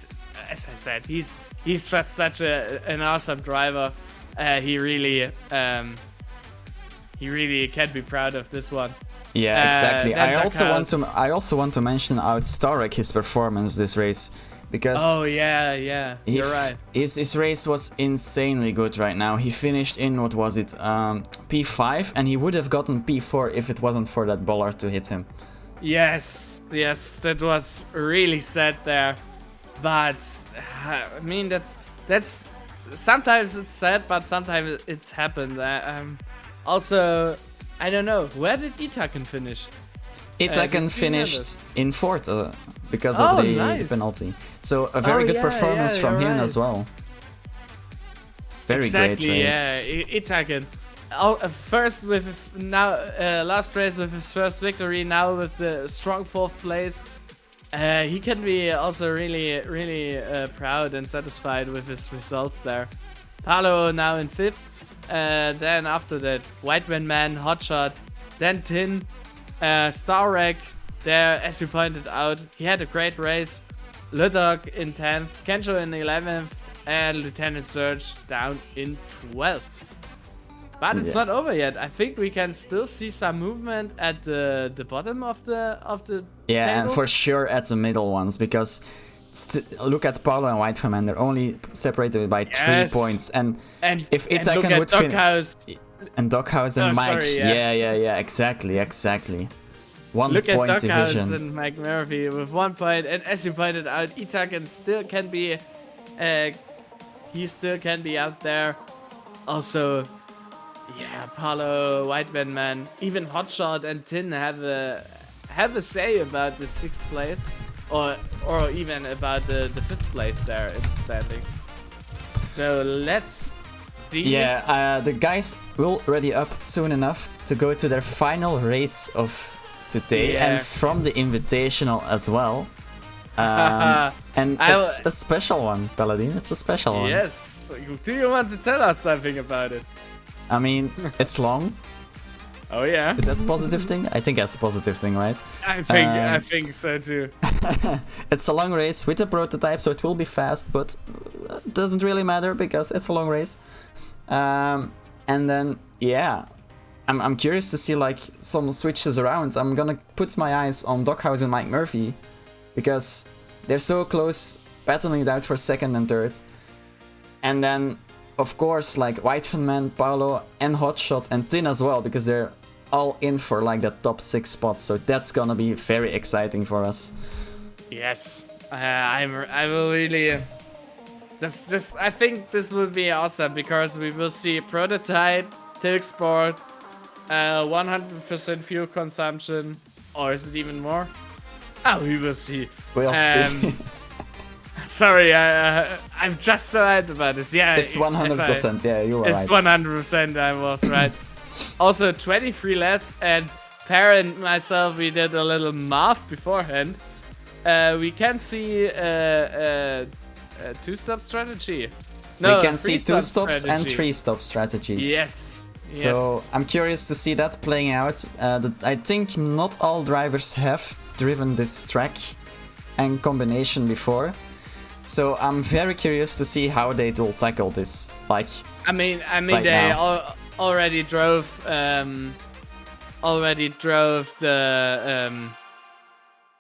[SPEAKER 2] as I said, he's just such an awesome driver. He really can be proud of this one.
[SPEAKER 1] Yeah, exactly. I also want to mention out Starek his performance this race, because
[SPEAKER 2] you're right.
[SPEAKER 1] His race was insanely good right now. He finished in, what was it, P5, and he would have gotten P4 if it wasn't for that bollard to hit him. Yes,
[SPEAKER 2] that was really sad there. But I mean, that's sometimes it's sad, but sometimes it's happened. Also, I don't know, where did Itaken finish?
[SPEAKER 1] Itaken finished in fourth because of the penalty. So a very good performance from him as well. Very great race.
[SPEAKER 2] Yeah, Itaken. First with last race with his first victory, now with the strong fourth place. He can be also really proud and satisfied with his results there. Paolo now in fifth. Then after that, White Man, Hotshot, then Tin, Starek. There, as you pointed out, he had a great race. Ludok in 10th, Kenjo in 11th, and Lieutenant Surge down in 12th. But it's not over yet. I think we can still see some movement at the bottom of the
[SPEAKER 1] yeah,
[SPEAKER 2] table.
[SPEAKER 1] And for sure at the middle ones, because look at Paolo and Whiteman, they're only separated by 3 points, and if Itaken would finish, and Dockhouse and Mike, yeah, exactly. 1
[SPEAKER 2] look
[SPEAKER 1] point
[SPEAKER 2] at Dockhouse
[SPEAKER 1] division.
[SPEAKER 2] and Mike Murphy with 1 point, and as you pointed out, Itaken still can be, he still can be out there. Also, yeah, Paolo, Whiteman, even Hotshot and Tin have a say about the 6th place, or even about the 5th place there in the standing. So let's see.
[SPEAKER 1] Yeah, the guys will ready up soon enough to go to their final race of today, and from the Invitational as well. And it's a special one, Paladin. It's a special one.
[SPEAKER 2] Yes. Do you want to tell us something about it?
[SPEAKER 1] I mean, it's long.
[SPEAKER 2] Oh yeah.
[SPEAKER 1] Is that a positive thing? I think that's a positive thing, right?
[SPEAKER 2] I think so too.
[SPEAKER 1] It's a long race with a prototype, so it will be fast, but it doesn't really matter because it's a long race. And then yeah, I'm curious to see like some switches around. I'm gonna put my eyes on Dockhouse and Mike Murphy, because they're so close, battling it out for second and third. And then of course, like Whiteman, Paolo, and Hotshot, and Tin as well, because they're all in for like that top 6 spot. So that's gonna be very exciting for us.
[SPEAKER 2] Yes, I will really. This I think this will be awesome, because we will see prototype, Tilk Sport, 100% fuel consumption, or is it even more? Oh, we will see.
[SPEAKER 1] We'll see.
[SPEAKER 2] Sorry, I'm just so hyped about this. Yeah,
[SPEAKER 1] it's 100%. Yeah, you were right.
[SPEAKER 2] It's 100%. I was right. Also, 23 laps, and Per and myself, we did a little math beforehand. We can see a 2-stop strategy. No,
[SPEAKER 1] we can see 2 stops and 3 stop strategies.
[SPEAKER 2] Yes.
[SPEAKER 1] So I'm curious to see that playing out. I think not all drivers have driven this track and combination before. So I'm very curious to see how they will tackle this. Like,
[SPEAKER 2] I mean,
[SPEAKER 1] right
[SPEAKER 2] they
[SPEAKER 1] now.
[SPEAKER 2] already drove the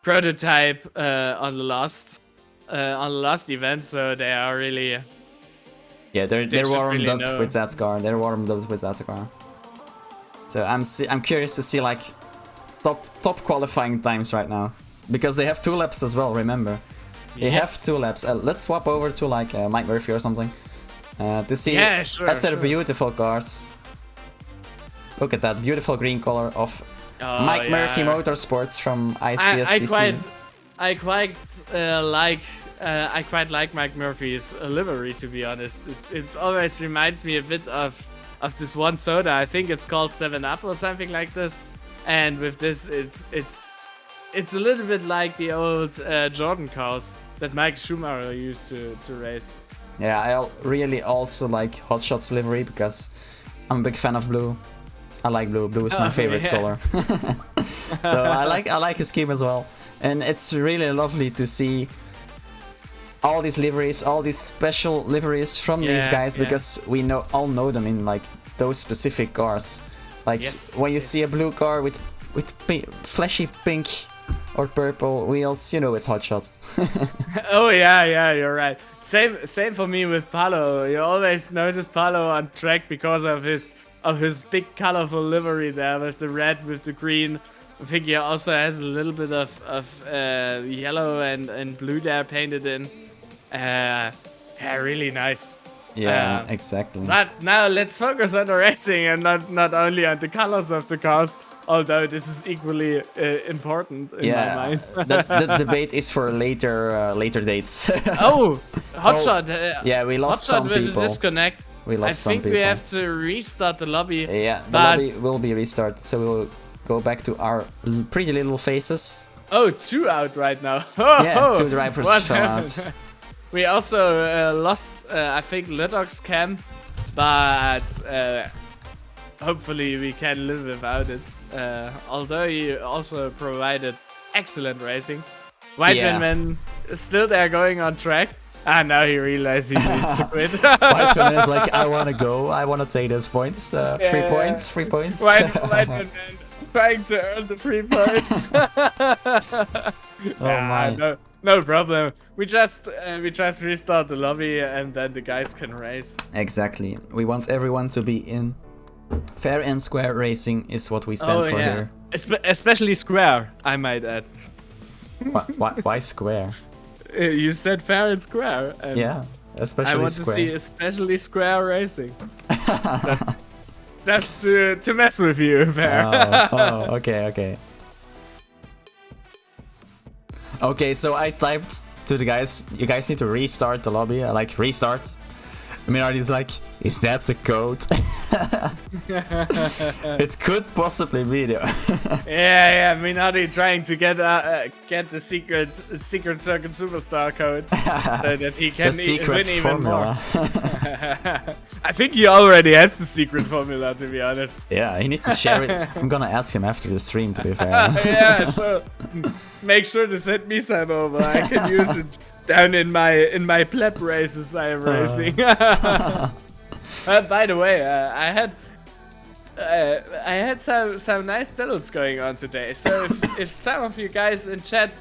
[SPEAKER 2] prototype on the last event, so they are really.
[SPEAKER 1] Yeah, they're
[SPEAKER 2] should
[SPEAKER 1] warmed
[SPEAKER 2] really
[SPEAKER 1] up
[SPEAKER 2] know.
[SPEAKER 1] with that car. They're warmed up with that car. So I'm curious to see like top qualifying times right now, because they have 2 laps as well. Remember, they have 2 laps. Let's swap over to like Mike Murphy or something to see better beautiful cars. Look at that beautiful green color of Mike Murphy Motorsports from ICSTC.
[SPEAKER 2] I quite like Mike Murphy's livery, to be honest. It always reminds me a bit of this one soda. I think it's called 7-Up or something like this. And with this, it's a little bit like the old Jordan cars that Mike Schumacher used to race.
[SPEAKER 1] Yeah, I really also like Hot Shots livery because I'm a big fan of blue. I like blue. Blue is my favorite color. So I like his scheme as well. And it's really lovely to see all these liveries, all these special liveries from these guys, because we all know them in like those specific cars. Like when you see a blue car with flashy pink or purple wheels, you know it's Hot Shot.
[SPEAKER 2] Oh yeah, you're right. Same for me with Palo. You always notice Palo on track because of his big colorful livery there with the red, with the green. I think he also has a little bit of yellow and blue there painted in. Yeah, really nice.
[SPEAKER 1] Yeah, exactly.
[SPEAKER 2] But now let's focus on the racing and not only on the colors of the cars, although this is equally important in my mind.
[SPEAKER 1] the debate is for later dates.
[SPEAKER 2] Oh, Hotshot.
[SPEAKER 1] Yeah, we lost some people.
[SPEAKER 2] Disconnect.
[SPEAKER 1] We lost some people.
[SPEAKER 2] I think we have to restart the lobby.
[SPEAKER 1] Yeah, the lobby will be restarted, so we'll go back to our pretty little faces.
[SPEAKER 2] Oh, 2 out right now. Oh,
[SPEAKER 1] yeah, 2 drivers fell out.
[SPEAKER 2] We also lost, I think, Ludog's cam, but hopefully we can live without it. Although he also provided excellent racing. Whiteman is still there going on track. Now he realized he needs to quit.
[SPEAKER 1] Whiteman is like, I want to go. I want to take those points. 3 points. 3 points.
[SPEAKER 2] Whiteman trying to earn the 3 points.
[SPEAKER 1] Oh my.
[SPEAKER 2] No problem. We just restart the lobby and then the guys can race.
[SPEAKER 1] Exactly. We want everyone to be in. Fair and square racing is what we stand for here.
[SPEAKER 2] Especially square, I might add.
[SPEAKER 1] Why square?
[SPEAKER 2] You said fair and square. And
[SPEAKER 1] yeah, especially
[SPEAKER 2] I want
[SPEAKER 1] square.
[SPEAKER 2] to see especially square racing. Just to mess with you, Fair.
[SPEAKER 1] Oh, okay. Okay, so I typed to the guys, you guys need to restart the lobby. I like restart. Minardi's like, is that the code? It could possibly be though.
[SPEAKER 2] yeah, Minardi trying to get the secret circuit superstar code so that he can win even more. I think he already has the secret formula, to be honest.
[SPEAKER 1] Yeah, he needs to share it. I'm gonna ask him after the stream, to be fair.
[SPEAKER 2] Yeah, sure. Make sure to send me some over. I can use it down in my pleb races I am racing. By the way, I had some nice battles going on today. So if some of you guys in chat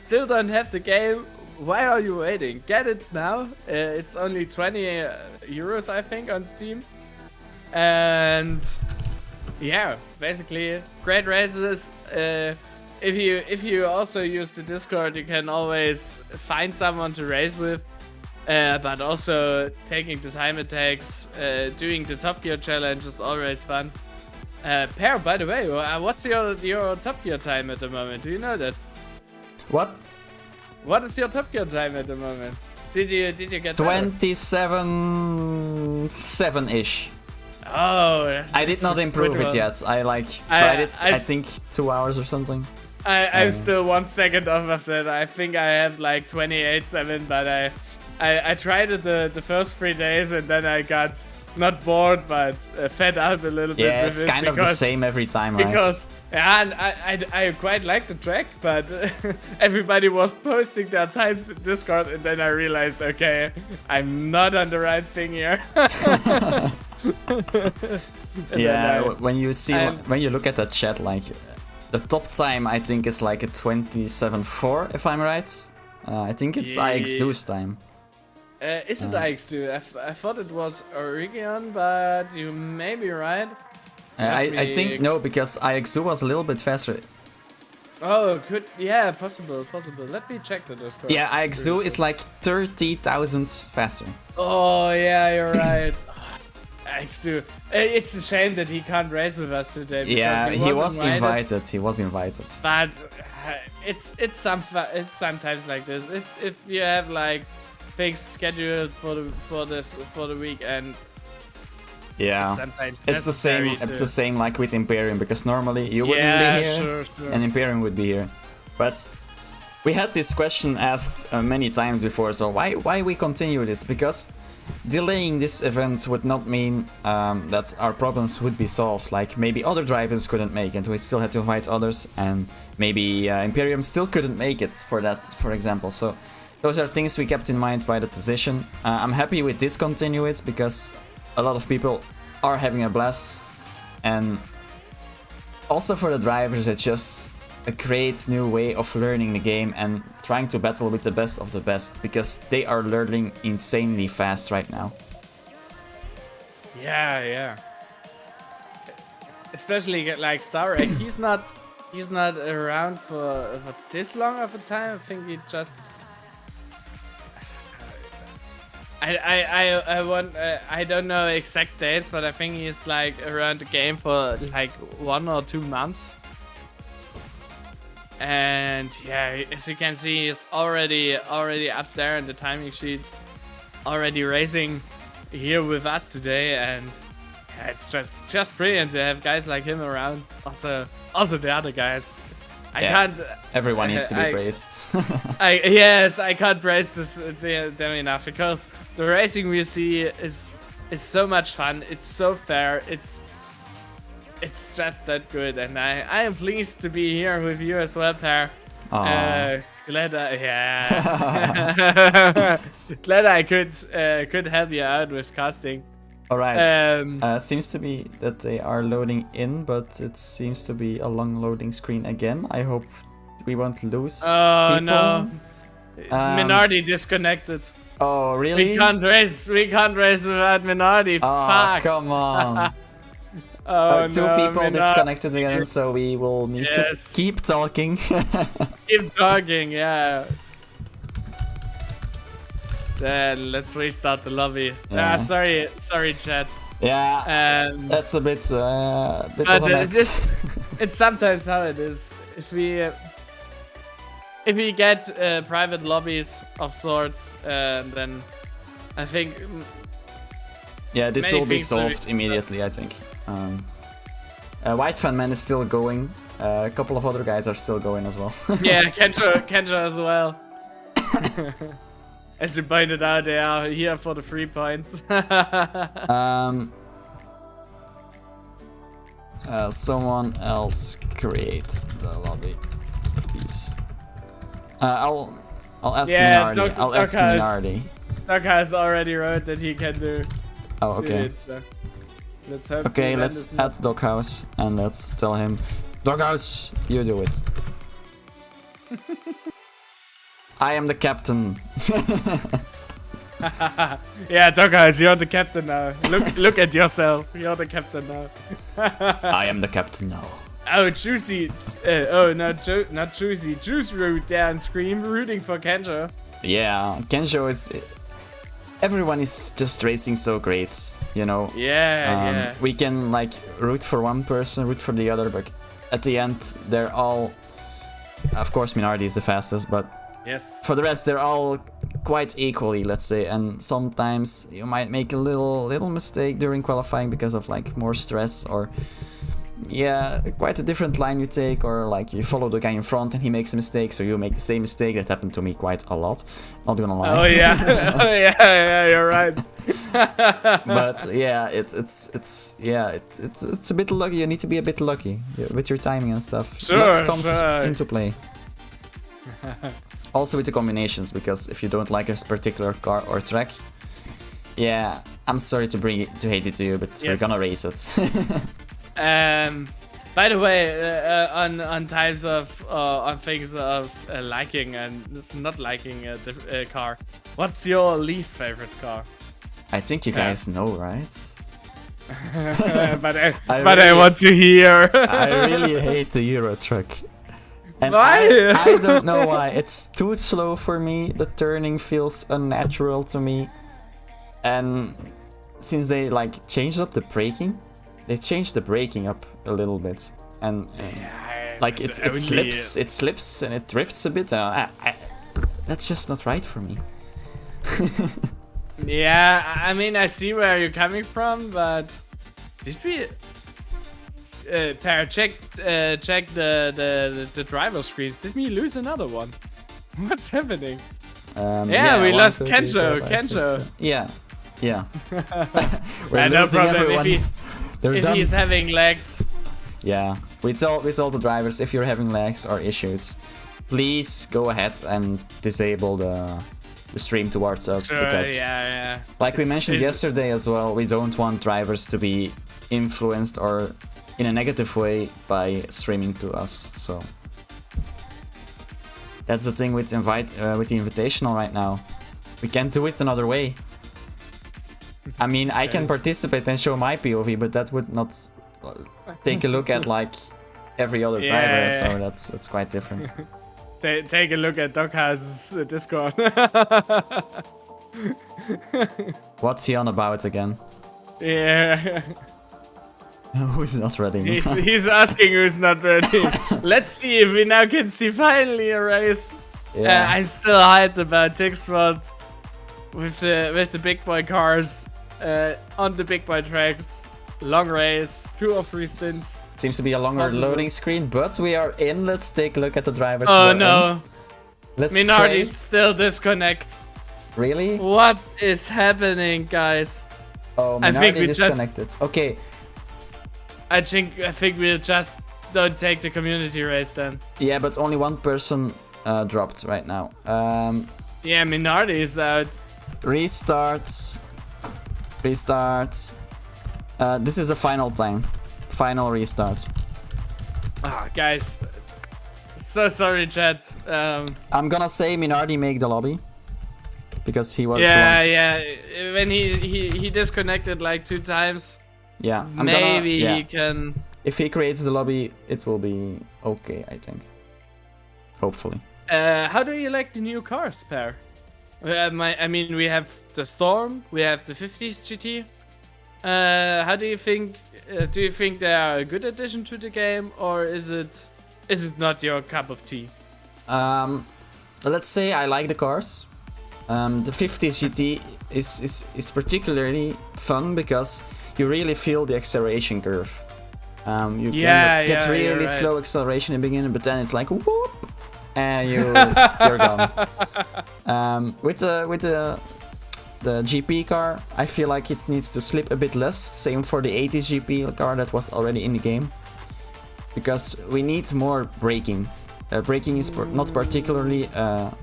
[SPEAKER 2] still don't have the game, why are you waiting? Get it now. It's only 20 euros, I think, on Steam. And yeah, basically great races. If you also use the Discord, you can always find someone to race with. But also taking the time it takes, doing the Top Gear challenge is always fun. Per, by the way, what's your Top Gear time at the moment? Do you know that?
[SPEAKER 1] What?
[SPEAKER 2] What is your Top Gear time at the moment? Did you get
[SPEAKER 1] 27.7-ish.
[SPEAKER 2] Oh,
[SPEAKER 1] I did not improve it yet. I tried it. I think 2 hours or something.
[SPEAKER 2] I'm still 1 second off of that. I think I have like 28.7, but I tried it the first 3 days, and then I got not bored, but fed up a little bit.
[SPEAKER 1] Yeah,
[SPEAKER 2] with
[SPEAKER 1] it's
[SPEAKER 2] it
[SPEAKER 1] kind of the same every time, right?
[SPEAKER 2] Because yeah, and I quite like the track, but everybody was posting their times in Discord, and then I realized, okay, I'm not on the right thing here.
[SPEAKER 1] Yeah, when you see when you look at that chat, like the top time, I think it's like a 27.4, if I'm right. I think it's IX2's time.
[SPEAKER 2] Is it IX2? I thought it was Origion, but you may be right.
[SPEAKER 1] I think no, because IX2 was a little bit faster.
[SPEAKER 2] Oh, possible. Let me check the Discord.
[SPEAKER 1] Yeah, IX2 is like 30,000 faster.
[SPEAKER 2] Oh yeah, you're right. IX2. It's a shame that he can't race with us today.
[SPEAKER 1] Yeah, he was invited. He was invited.
[SPEAKER 2] But it's sometimes like this. If you have like things scheduled for the week, and
[SPEAKER 1] yeah, it's the same. It's the same like with Imperium, because normally you wouldn't be here, and Imperium would be here. But we had this question asked many times before. So why we continue this? Because delaying this event would not mean that our problems would be solved. Like maybe other drivers couldn't make it, we still had to invite others, and maybe Imperium still couldn't make it for that, for example. So those are things we kept in mind by the decision. I'm happy we did continue it because a lot of people are having a blast, and also for the drivers it just a great new way of learning the game and trying to battle with the best of the best, because they are learning insanely fast right now.
[SPEAKER 2] Yeah. Especially like Starek, he's not around for this long of a time. I think he just I don't know exact dates, but I think he's like around the game for like 1 or 2 months. And yeah, as you can see, he's already up there in the timing sheets, already racing here with us today, and yeah, it's just brilliant to have guys like him around. Also the other guys.
[SPEAKER 1] Everyone needs to be praised.
[SPEAKER 2] I can't praise them enough, because the racing we see is so much fun. It's so fair. It's just that good, and I am pleased to be here with you as well, Per. Glad glad I could help you out with casting.
[SPEAKER 1] All right. Seems to be that they are loading in, but it seems to be a long loading screen again. I hope we won't lose people.
[SPEAKER 2] No. Minardi disconnected.
[SPEAKER 1] Oh, really?
[SPEAKER 2] We can't race without Minardi.
[SPEAKER 1] Oh,
[SPEAKER 2] Fuck.
[SPEAKER 1] come on. Two
[SPEAKER 2] no,
[SPEAKER 1] people disconnected again, so we will need to keep talking.
[SPEAKER 2] Keep talking, yeah. Then let's restart the lobby.
[SPEAKER 1] Yeah.
[SPEAKER 2] Sorry, chat.
[SPEAKER 1] Yeah, that's a bit of a mess.
[SPEAKER 2] It's sometimes how it is. If we get private lobbies of sorts, then I think.
[SPEAKER 1] Yeah, this will be solved immediately, I think. White Fan Man is still going. A couple of other guys are still going as well.
[SPEAKER 2] Yeah, Kenjo as well. As you pointed out, they are here for the 3 points.
[SPEAKER 1] Someone else create the lobby, please. I'll ask Minardi. I'll ask Minardi.
[SPEAKER 2] Doc has already wrote that he can do.
[SPEAKER 1] Oh, okay.
[SPEAKER 2] So let's hope.
[SPEAKER 1] Okay, let's add Doghouse and let's tell him, Doghouse, you do it. I am the captain.
[SPEAKER 2] Yeah, Doghouse, you're the captain now. Look at yourself. You're the captain now.
[SPEAKER 1] I am the captain now.
[SPEAKER 2] Oh, Juicy. Not Juicy. Juice Root there and Scream rooting for Kenjo.
[SPEAKER 1] Yeah, Kenjo is. Everyone is just racing so great, you know.
[SPEAKER 2] Yeah.
[SPEAKER 1] We can like root for one person, root for the other, but at the end they're all. Of course, Minardi is the fastest, but
[SPEAKER 2] yes.
[SPEAKER 1] For the rest, they're all quite equally, let's say. And sometimes you might make a little mistake during qualifying because of like more stress, or yeah, quite a different line you take, or like you follow the guy in front and he makes a mistake, so you make the same mistake. That happened to me quite a lot. Not gonna lie.
[SPEAKER 2] Oh yeah, oh yeah, you're right.
[SPEAKER 1] But yeah, it's a bit lucky. You need to be a bit lucky with your timing and stuff.
[SPEAKER 2] Sure,
[SPEAKER 1] Luck comes
[SPEAKER 2] sure.
[SPEAKER 1] into play. Also with the combinations, because if you don't like a particular car or track, yeah, I'm sorry to hate it to you, but
[SPEAKER 2] Yes.
[SPEAKER 1] we're gonna race it.
[SPEAKER 2] By the way, on types of on things of liking and not liking the car, what's your least favorite car?
[SPEAKER 1] I think you guys know, right?
[SPEAKER 2] But I
[SPEAKER 1] really-
[SPEAKER 2] want to hear.
[SPEAKER 1] I really hate the Euro truck. And
[SPEAKER 2] Why?
[SPEAKER 1] I don't know why. It's too slow for me. The turning feels unnatural to me. And since they like changed up the braking, they changed the braking up a little bit. And like it slips and it drifts a bit. That's just not right for me.
[SPEAKER 2] Yeah, I mean, I see where you're coming from, but did we? Per, check the driver screens. Did we lose another one? What's happening? Yeah, we lost Kenjo. Kenjo.
[SPEAKER 1] Yeah.
[SPEAKER 2] We're no
[SPEAKER 1] losing
[SPEAKER 2] problem
[SPEAKER 1] everyone.
[SPEAKER 2] if he's having lags.
[SPEAKER 1] Yeah, with all the drivers, if you're having lags or issues, please go ahead and disable the stream towards us, because
[SPEAKER 2] Yeah.
[SPEAKER 1] like we mentioned yesterday as well, we don't want drivers to be influenced or in a negative way by streaming to us. So that's the thing with the Invitational right now. We can't do it another way. I mean, I can participate and show my POV, but that would not take a look at like every other driver. So that's quite different.
[SPEAKER 2] Take a look at Doghouse's Discord.
[SPEAKER 1] What's he on about again?
[SPEAKER 2] Yeah.
[SPEAKER 1] Who's not ready?
[SPEAKER 2] He's asking who's not ready. Let's see if we now can see finally a race.
[SPEAKER 1] Yeah.
[SPEAKER 2] I'm still hyped about Tixmod with the big boy cars on the big boy tracks. Long race, 2 or 3 stints.
[SPEAKER 1] Seems to be a longer loading screen, but we are in. Let's take a look at the drivers.
[SPEAKER 2] Oh
[SPEAKER 1] we're
[SPEAKER 2] no.
[SPEAKER 1] in. Let's
[SPEAKER 2] Minardi still disconnect.
[SPEAKER 1] Really?
[SPEAKER 2] What is happening, guys?
[SPEAKER 1] Oh,
[SPEAKER 2] I think
[SPEAKER 1] Minardi
[SPEAKER 2] we
[SPEAKER 1] disconnected. Okay.
[SPEAKER 2] I think we'll just don't take the community race then.
[SPEAKER 1] Yeah, but only one person dropped right now.
[SPEAKER 2] Yeah, Minardi is out.
[SPEAKER 1] Restarts. This is the final time. Final restart.
[SPEAKER 2] Ah, guys. So sorry, chat.
[SPEAKER 1] I'm gonna say Minardi make the lobby. Because he was the one.
[SPEAKER 2] Yeah. When he disconnected like 2 times.
[SPEAKER 1] Yeah.
[SPEAKER 2] He can.
[SPEAKER 1] If he creates the lobby, it will be okay, I think. Hopefully.
[SPEAKER 2] How do you like the new cars, Per? I mean, we have the Storm, we have the 50s GT. How do you think? Do you think they are a good addition to the game, or is it not your cup of tea?
[SPEAKER 1] Let's say I like the cars. The 50s GT is particularly fun because you really feel the acceleration curve. You get really slow acceleration in the beginning, but then it's like whoop, and you're gone. With the GP car, I feel like it needs to slip a bit less. Same for the 80s GP car that was already in the game, because we need more braking. Braking is not particularly a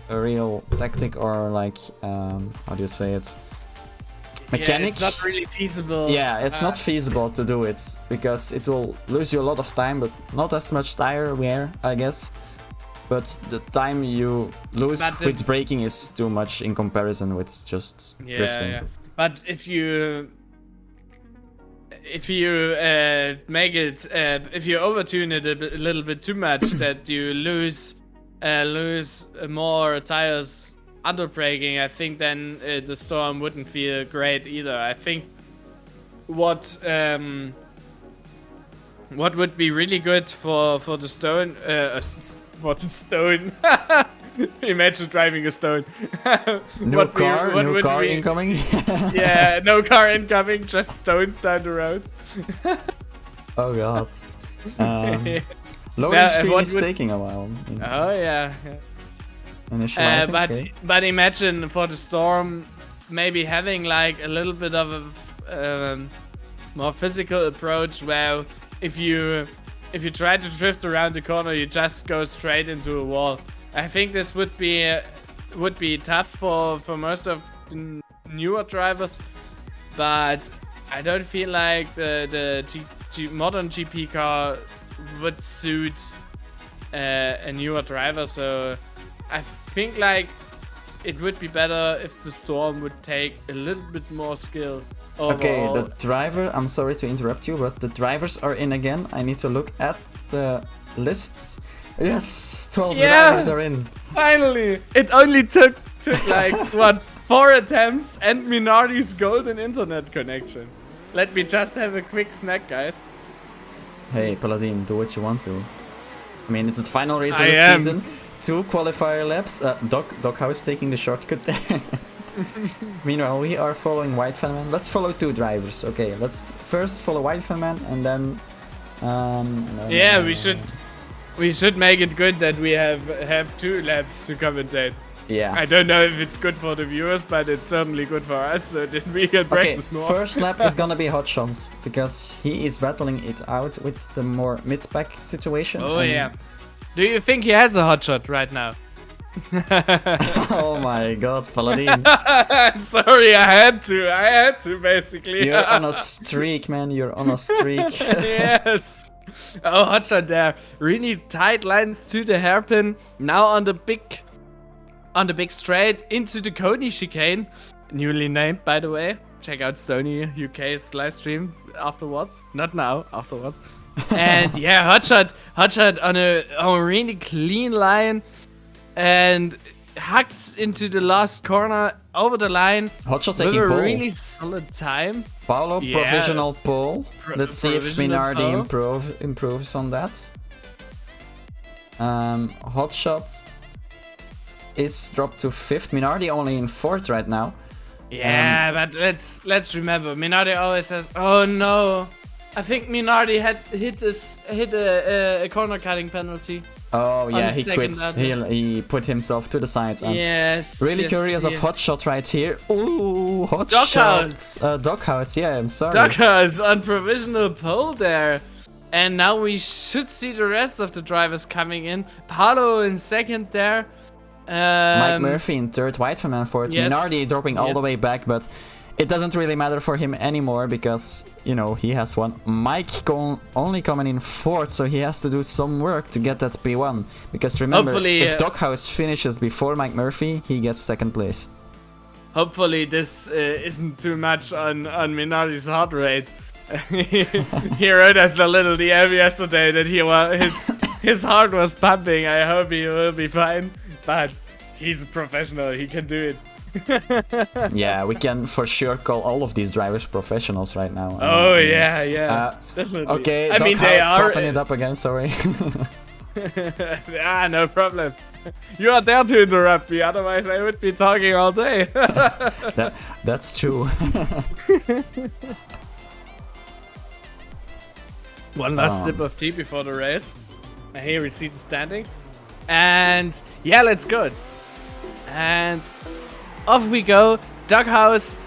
[SPEAKER 1] real tactic or like how do you say it? Mechanic.
[SPEAKER 2] Yeah, it's not really feasible.
[SPEAKER 1] Yeah, it's not feasible to do it because it will lose you a lot of time, but not as much tire wear, I guess. But the time you lose with braking is too much in comparison with just drifting.
[SPEAKER 2] Yeah. But if you make it, if you overtune it a little bit too much, that you lose more tires under braking, I think then the Storm wouldn't feel great either. I think what would be really good for the Stone, what a Stone. Imagine driving a Stone.
[SPEAKER 1] No car incoming.
[SPEAKER 2] Yeah, no car incoming, just stones down the road.
[SPEAKER 1] Oh god. Loading
[SPEAKER 2] Yeah,
[SPEAKER 1] screen
[SPEAKER 2] what
[SPEAKER 1] is
[SPEAKER 2] would-
[SPEAKER 1] taking a while.
[SPEAKER 2] Oh yeah.
[SPEAKER 1] Initializing, okay.
[SPEAKER 2] But imagine for the storm, maybe having like a little bit of a more physical approach, where if you try to drift around the corner, you just go straight into a wall. I think this would be tough for most of the newer drivers, but I don't feel like the modern GP car would suit a newer driver. So I think like it would be better if the storm would take a little bit more skill overall.
[SPEAKER 1] Okay, the driver, I'm sorry to interrupt you, but the drivers are in again. I need to look at the lists. Yes, 12 drivers are in.
[SPEAKER 2] Finally! It only took like, what, 4 attempts and Minardi's golden internet connection. Let me just have a quick snack, guys.
[SPEAKER 1] Hey, Paladin, do what you want to. I mean, it's the final race of
[SPEAKER 2] I
[SPEAKER 1] the
[SPEAKER 2] am.
[SPEAKER 1] season. 2 qualifier laps. Doghouse taking the shortcut there. Meanwhile, we are following White Fan Man. Let's follow 2 drivers. Okay, let's first follow White Fan Man and then...
[SPEAKER 2] Yeah, we should make it good that we have 2 laps to commentate.
[SPEAKER 1] Yeah.
[SPEAKER 2] I don't know if it's good for the viewers, but it's certainly good for us, so that we can
[SPEAKER 1] Okay,
[SPEAKER 2] practice more.
[SPEAKER 1] first lap is gonna be Hot Shots, because he is battling it out with the more mid-pack situation.
[SPEAKER 2] Oh
[SPEAKER 1] and-
[SPEAKER 2] yeah. Do you think he has a hotshot right now?
[SPEAKER 1] Oh my god, Paladin.
[SPEAKER 2] I'm sorry, I had to basically.
[SPEAKER 1] You're on a streak, man. You're on a streak.
[SPEAKER 2] Yes. Oh, hotshot there. Really tight lines to the hairpin. Now on the big straight into the Coney chicane. Newly named, by the way. Check out Stony UK's live stream afterwards. Not now, afterwards. And yeah, hotshot on a really clean line. And hacks into the last corner over the line.
[SPEAKER 1] Hotshot
[SPEAKER 2] With
[SPEAKER 1] taking
[SPEAKER 2] a
[SPEAKER 1] pole.
[SPEAKER 2] really solid time.
[SPEAKER 1] Paulo,
[SPEAKER 2] Yeah.
[SPEAKER 1] provisional pole. Let's see if
[SPEAKER 2] Provisional
[SPEAKER 1] Minardi
[SPEAKER 2] pole.
[SPEAKER 1] improves on that. Hotshot is dropped to 5th. Minardi only in 4th right now.
[SPEAKER 2] Yeah, but let's remember, Minardi always says, "Oh no, I think Minardi had hit a corner cutting penalty."
[SPEAKER 1] Oh yeah, he
[SPEAKER 2] second
[SPEAKER 1] quits.
[SPEAKER 2] lap.
[SPEAKER 1] He put himself to the sides.
[SPEAKER 2] Yes.
[SPEAKER 1] Really
[SPEAKER 2] yes,
[SPEAKER 1] curious of
[SPEAKER 2] yes.
[SPEAKER 1] Hotshot right here. Ooh,
[SPEAKER 2] Doghouse.
[SPEAKER 1] Hotshot. Doghouse, yeah, I'm sorry.
[SPEAKER 2] Doghouse on provisional pole there. And now we should see the rest of the drivers coming in. Paulo in 2nd there.
[SPEAKER 1] Mike Murphy in 3rd, White Fan Man 4th.
[SPEAKER 2] Yes.
[SPEAKER 1] Minardi dropping all the
[SPEAKER 2] Yes.
[SPEAKER 1] way back, but it doesn't really matter for him anymore because, you know, he has won. Mike only coming in 4th, so he has to do some work to get that P1. Because remember,
[SPEAKER 2] Hopefully,
[SPEAKER 1] if Doghouse finishes before Mike Murphy, he gets 2nd place.
[SPEAKER 2] Hopefully this isn't too much on Minardi's heart rate. He wrote us a little DM yesterday that his heart was pumping. I hope he will be fine, but he's a professional. He can do it.
[SPEAKER 1] Yeah, we can for sure call all of these drivers professionals right now.
[SPEAKER 2] Oh yeah, definitely.
[SPEAKER 1] Okay,
[SPEAKER 2] I mean they are.
[SPEAKER 1] swapping it up again. Sorry.
[SPEAKER 2] No problem. You are there to interrupt me, otherwise I would be talking all day.
[SPEAKER 1] That's true.
[SPEAKER 2] One last sip of tea before the race. And here we see the standings. And yeah, let's go. And off we go. Doghouse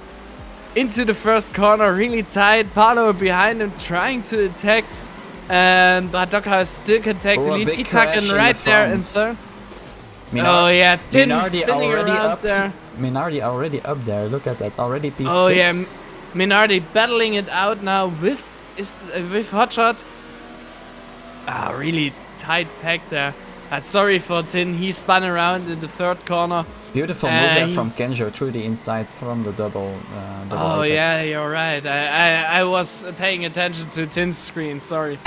[SPEAKER 2] into the first corner, really tight. Paulo behind him, trying to attack. But Doghouse still can take the
[SPEAKER 1] Oh, a
[SPEAKER 2] lead.
[SPEAKER 1] big
[SPEAKER 2] Itaken
[SPEAKER 1] crash in
[SPEAKER 2] right
[SPEAKER 1] the
[SPEAKER 2] there in
[SPEAKER 1] front.
[SPEAKER 2] third. Oh yeah, Tin
[SPEAKER 1] Minardi
[SPEAKER 2] spinning
[SPEAKER 1] already
[SPEAKER 2] around
[SPEAKER 1] up.
[SPEAKER 2] there.
[SPEAKER 1] Minardi already up there. Look at that. Already P6.
[SPEAKER 2] Oh yeah, Minardi battling it out now with Hotshot. Ah, really tight pack there. Sorry for Tin. He spun around in the 3rd corner.
[SPEAKER 1] Beautiful move there from Kenjo through the inside from the double.
[SPEAKER 2] Oh
[SPEAKER 1] apex.
[SPEAKER 2] yeah, you're right. I was paying attention to Tin's screen. Sorry.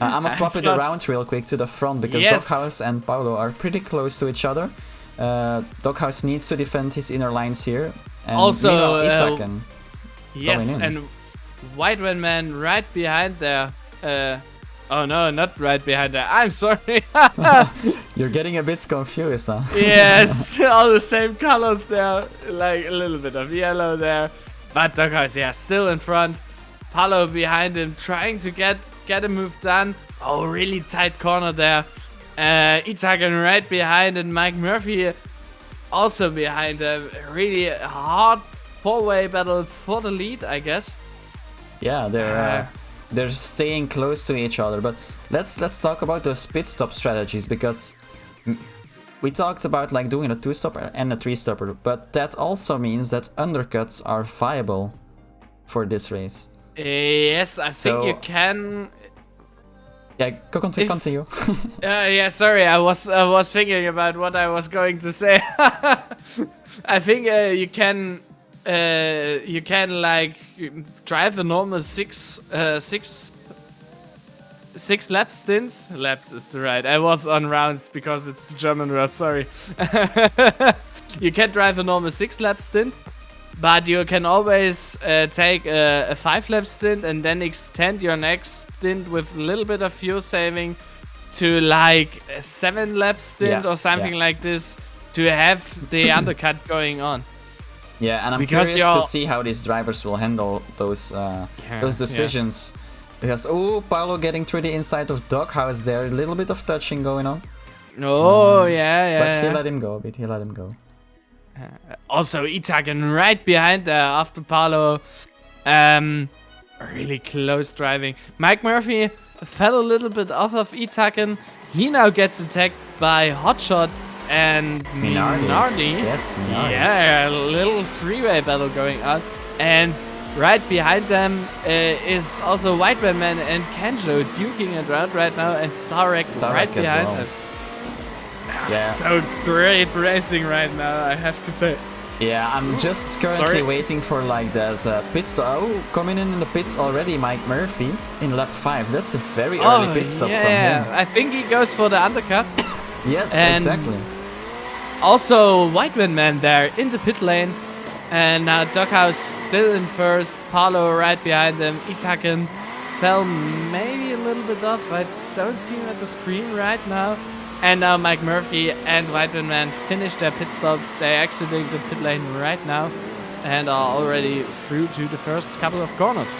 [SPEAKER 1] I'm gonna swap it
[SPEAKER 2] not-
[SPEAKER 1] around real quick to the front because
[SPEAKER 2] Yes.
[SPEAKER 1] Doghouse and Paulo are pretty close to each other. Doghouse needs to defend his inner lines here. And
[SPEAKER 2] Also,
[SPEAKER 1] meanwhile, Itaken
[SPEAKER 2] Yes,
[SPEAKER 1] going in.
[SPEAKER 2] and White Man right behind there. Oh no, not right behind there. I'm sorry.
[SPEAKER 1] You're getting a bit confused, huh?
[SPEAKER 2] Yes, all the same colors there. Like a little bit of yellow there. But Doghouse, yeah, still in front. Paulo behind him, trying to get a move done. Oh, really tight corner there. Itagan right behind, and Mike Murphy also behind him. Really hard four-way battle for the lead, I guess.
[SPEAKER 1] Yeah, they're staying close to each other. But let's talk about those pit stop strategies, because we talked about like doing a 2-stopper and a 3-stopper, but that also means that undercuts are viable for this race.
[SPEAKER 2] Yes, I think you can.
[SPEAKER 1] Yeah, continue.
[SPEAKER 2] Yeah, sorry, I was thinking about what I was going to say. I think you can like drive a normal six lap stints. Laps is the right. I was on rounds because it's the German word. Sorry. You can drive a normal 6 lap stint, but you can always take a 5 lap stint and then extend your next stint with a little bit of fuel saving to like a 7 lap stint or something like this to have the undercut going on.
[SPEAKER 1] Yeah, and I'm curious to see how these drivers will handle those decisions. Yeah. Because, Paulo getting through the inside of Doghouse there, a little bit of touching going on.
[SPEAKER 2] Oh,
[SPEAKER 1] But he let him go.
[SPEAKER 2] Also, Itagan right behind there after Paulo. Really close driving. Mike Murphy fell a little bit off of Itagan. He now gets attacked by Hotshot and Minardi.
[SPEAKER 1] Yes, Minardi.
[SPEAKER 2] Yeah, a little freeway battle going on. And right behind them is also White Man and Kenjo duking it around right now, and Starek right behind them.
[SPEAKER 1] Yeah.
[SPEAKER 2] So great racing right now, I have to say.
[SPEAKER 1] Yeah, I'm just currently waiting for like there's a pit stop. Oh, coming in the pits already, Mike Murphy in lap 5. That's a very early pit stop from him.
[SPEAKER 2] I think he goes for the undercut.
[SPEAKER 1] Yes, exactly.
[SPEAKER 2] Also, White Man there in the pit lane. And now Doghouse still in first. Paulo right behind him. Itaken fell maybe a little bit off. I don't see him at the screen right now. And now Mike Murphy and White Man finished their pit stops. They're exiting the pit lane right now and are already through to the first couple of corners.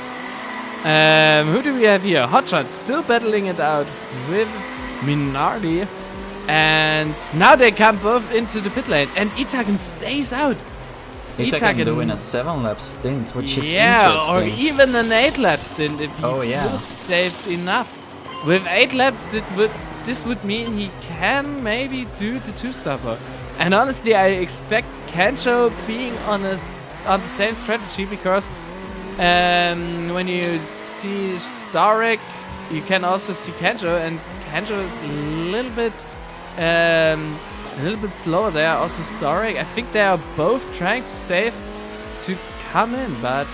[SPEAKER 2] Who do we have here? Hotshot still battling it out with Minardi. And now they come both into the pit lane. And Itaken stays out.
[SPEAKER 1] Itaken doing a 7-lap stint, which is interesting.
[SPEAKER 2] Or even an 8-lap stint if he was saved enough. With 8 laps, this would mean he can maybe do the 2-stopper. And honestly, I expect Kencho being on the same strategy, because when you see Starek, you can also see Kencho, and Kencho is a little bit slower there. Also Starek, I think they are both trying to save to come in, but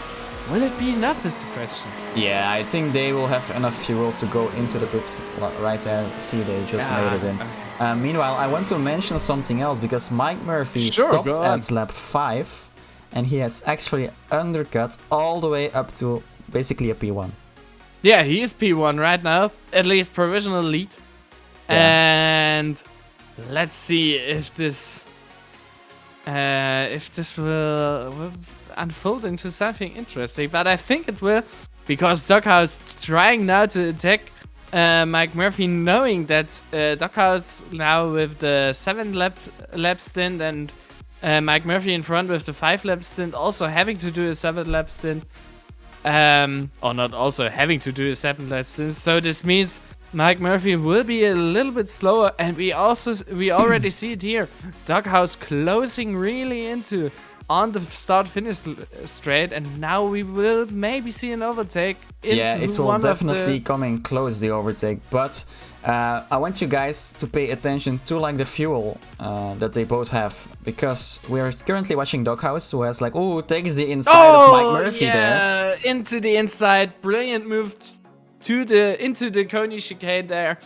[SPEAKER 2] will it be enough is the question.
[SPEAKER 1] Yeah, I think they will have enough fuel to go into the pits right there. See, they just made it in. Meanwhile, I want to mention something else, because Mike Murphy stopped at lap 5 and he has actually undercut all the way up to basically a P1.
[SPEAKER 2] Yeah, he is P1 right now, at least provisional lead. Yeah. And let's see if this will unfold into something interesting, but I think it will, because Doghouse trying now to attack Mike Murphy, knowing that Doghouse now with the 7 lap stint and Mike Murphy in front with the 5 lap stint, also having to do a 7 lap stint, or not also having to do a 7 lap stint. So this means Mike Murphy will be a little bit slower, and we already see it here. Doghouse closing really into on the start-finish straight, and now we will maybe see an overtake.
[SPEAKER 1] Yeah, it will definitely come in close, the overtake, but I want you guys to pay attention to like the fuel that they both have, because we are currently watching Doghouse, who has like, takes the inside of Mike Murphy there.
[SPEAKER 2] Into the inside, brilliant move into the Coney chicane there,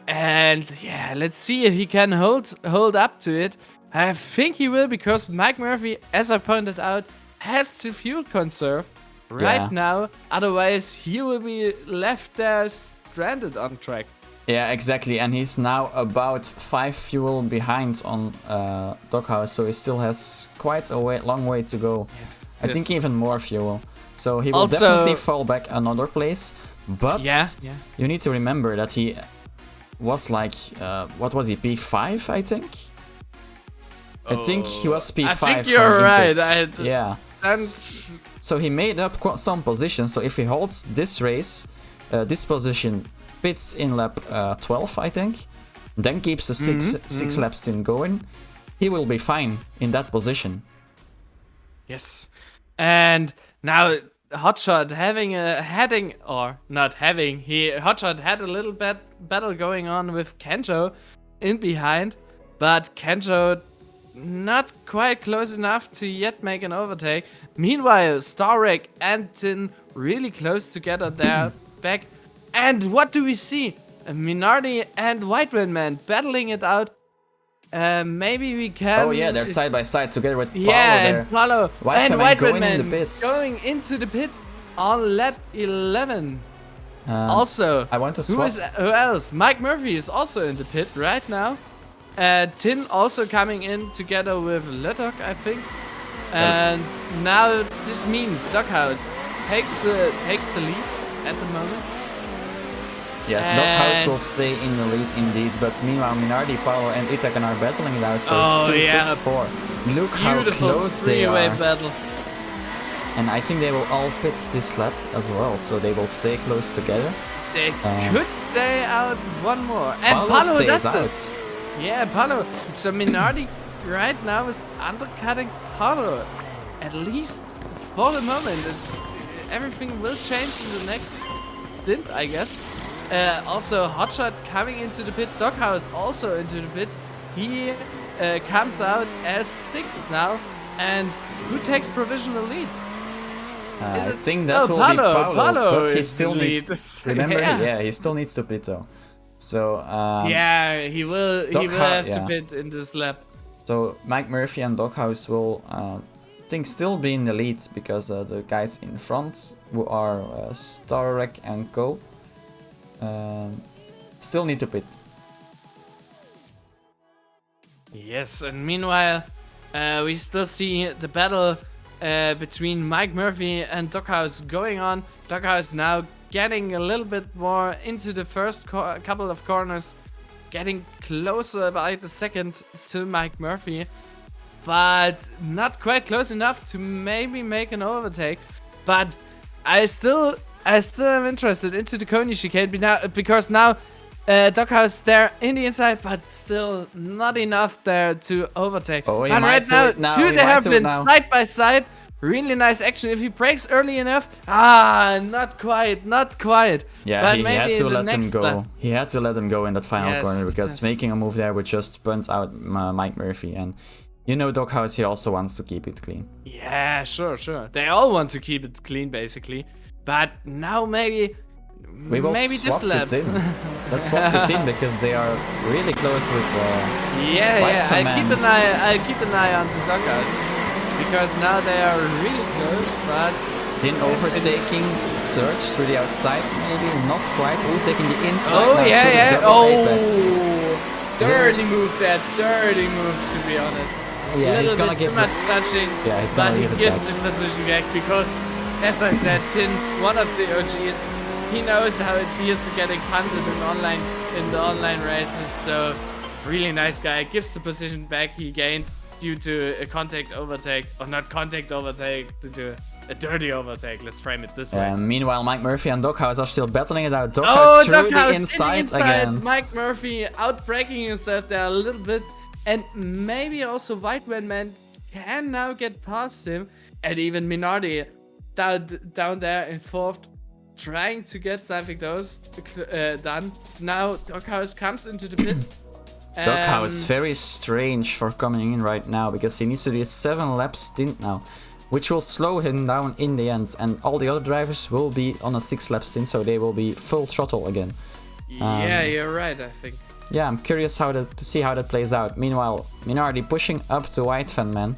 [SPEAKER 2] and yeah, let's see if he can hold up to it. I think he will, because Mike Murphy, as I pointed out, has to fuel conserve right now. Otherwise, he will be left there stranded on track.
[SPEAKER 1] Yeah, exactly. And he's now about 5 fuel behind on Doghouse, so he still has quite a long way to go.
[SPEAKER 2] Yes.
[SPEAKER 1] I think even more fuel. So he will
[SPEAKER 2] Also-
[SPEAKER 1] definitely fall back another place. But
[SPEAKER 2] Yeah.
[SPEAKER 1] you need to remember that he was like, what was he, P5, I think? I think he was P5.
[SPEAKER 2] I think
[SPEAKER 1] from
[SPEAKER 2] you're
[SPEAKER 1] Inter.
[SPEAKER 2] right.
[SPEAKER 1] Yeah.
[SPEAKER 2] And
[SPEAKER 1] So he made up some position. So if he holds this race, this position pits in lap 12, I think, then keeps the six lap stint going, he will be fine in that position.
[SPEAKER 2] yes. And now Hotshot Hotshot had a little battle going on with Kenjo in behind, but Kenjo not quite close enough to yet make an overtake. Meanwhile, Starek and Tin really close together there back. And what do we see? Minardi and White Man battling it out. Maybe we can.
[SPEAKER 1] Oh yeah, they're side by side together with Paolo
[SPEAKER 2] Yeah,
[SPEAKER 1] there.
[SPEAKER 2] and Paolo
[SPEAKER 1] White
[SPEAKER 2] and
[SPEAKER 1] Man
[SPEAKER 2] White
[SPEAKER 1] going
[SPEAKER 2] Man
[SPEAKER 1] in the pits.
[SPEAKER 2] going into the pit on lap 11. Also,
[SPEAKER 1] I want to swap.
[SPEAKER 2] who else? Mike Murphy is also in the pit right now. Tin also coming in together with Letok, I think. And now this means Doghouse takes the lead at the moment.
[SPEAKER 1] Yes, Doghouse will stay in the lead indeed, but meanwhile Minardi, Paolo and Itakan are battling it out for 2 to 4. Look how
[SPEAKER 2] Beautiful
[SPEAKER 1] close they
[SPEAKER 2] three-way
[SPEAKER 1] are.
[SPEAKER 2] battle.
[SPEAKER 1] And I think they will all pit this lap as well, so they will stay close together.
[SPEAKER 2] They could stay out one more. And
[SPEAKER 1] Paolo
[SPEAKER 2] Paolo
[SPEAKER 1] stays
[SPEAKER 2] does
[SPEAKER 1] out.
[SPEAKER 2] this. Yeah, Paolo. So Minardi right now is undercutting Paolo. At least for the moment. Everything will change in the next stint, I guess. Also, Hotshot coming into the pit. Doghouse also into the pit. He comes out as 6th now. And who takes provisional lead?
[SPEAKER 1] I think that will be Paolo, but he still needs. Remember,
[SPEAKER 2] Yeah.
[SPEAKER 1] he still needs to pit though. So
[SPEAKER 2] Yeah, he will have to pit in this lap.
[SPEAKER 1] So Mike Murphy and Doghouse will, I think, still be in the lead because the guys in front, who are Starek and Co, still need to pit.
[SPEAKER 2] Yes, and meanwhile, we still see the battle between Mike Murphy and Doghouse going on. Doghouse now getting a little bit more into the first couple of corners, getting closer by the second to Mike Murphy, but not quite close enough to maybe make an overtake. But I still am interested into the Coney chicane because now Doghouse there in the inside, but still not enough there to overtake.
[SPEAKER 1] Oh, he
[SPEAKER 2] and
[SPEAKER 1] might
[SPEAKER 2] right now, two they have been side by side. Really nice action. If he breaks early enough, not quite.
[SPEAKER 1] Yeah,
[SPEAKER 2] but
[SPEAKER 1] he
[SPEAKER 2] maybe
[SPEAKER 1] had to
[SPEAKER 2] in the
[SPEAKER 1] let him
[SPEAKER 2] next
[SPEAKER 1] go.
[SPEAKER 2] lap.
[SPEAKER 1] He had to let him go in that final
[SPEAKER 2] Yes,
[SPEAKER 1] corner because
[SPEAKER 2] just-
[SPEAKER 1] making a move there would just burnt out Mike Murphy. And you know, Doghouse, he also wants to keep it clean.
[SPEAKER 2] Yeah, sure. They all want to keep it clean, basically. But now maybe
[SPEAKER 1] Maybe
[SPEAKER 2] this
[SPEAKER 1] swap
[SPEAKER 2] lap.
[SPEAKER 1] to Tin. Let's swap to Tin because they are really close with.
[SPEAKER 2] Yeah.
[SPEAKER 1] White Man.
[SPEAKER 2] I'll keep an eye on the Doghouse because now they are really close. But
[SPEAKER 1] Tin overtaking Surge through the outside, maybe not quite. Oh, taking the inside.
[SPEAKER 2] oh
[SPEAKER 1] now through the
[SPEAKER 2] yeah.
[SPEAKER 1] double apex.
[SPEAKER 2] Dirty move, to be honest.
[SPEAKER 1] Yeah, he's gonna give
[SPEAKER 2] too much touching.
[SPEAKER 1] Yeah, he's gonna
[SPEAKER 2] but he
[SPEAKER 1] give it
[SPEAKER 2] gives
[SPEAKER 1] back.
[SPEAKER 2] the position back because, as I said, Tin, one of the OGs, he knows how it feels to getting punted in the online races. So, really nice guy. Gives the position back he gained due to a contact overtake, or not contact overtake, due to a dirty overtake. Let's frame it this way.
[SPEAKER 1] Meanwhile, Mike Murphy and Doghouse are still battling it out. Doghouse through
[SPEAKER 2] Doghouse
[SPEAKER 1] the inside again.
[SPEAKER 2] Mike Murphy outbreaking himself there a little bit. And maybe also White Man can now get past him. And even Minardi down there in 4th, trying to get something done. Now Doghouse comes into the pit.
[SPEAKER 1] Doghouse, very strange for coming in right now because he needs to do a 7-lap stint now, which will slow him down in the end. And all the other drivers will be on a 6-lap stint, so they will be full throttle again.
[SPEAKER 2] Yeah, you're right, I think.
[SPEAKER 1] Yeah, I'm curious to see how that plays out. Meanwhile, Minardi pushing up to White Fan Man.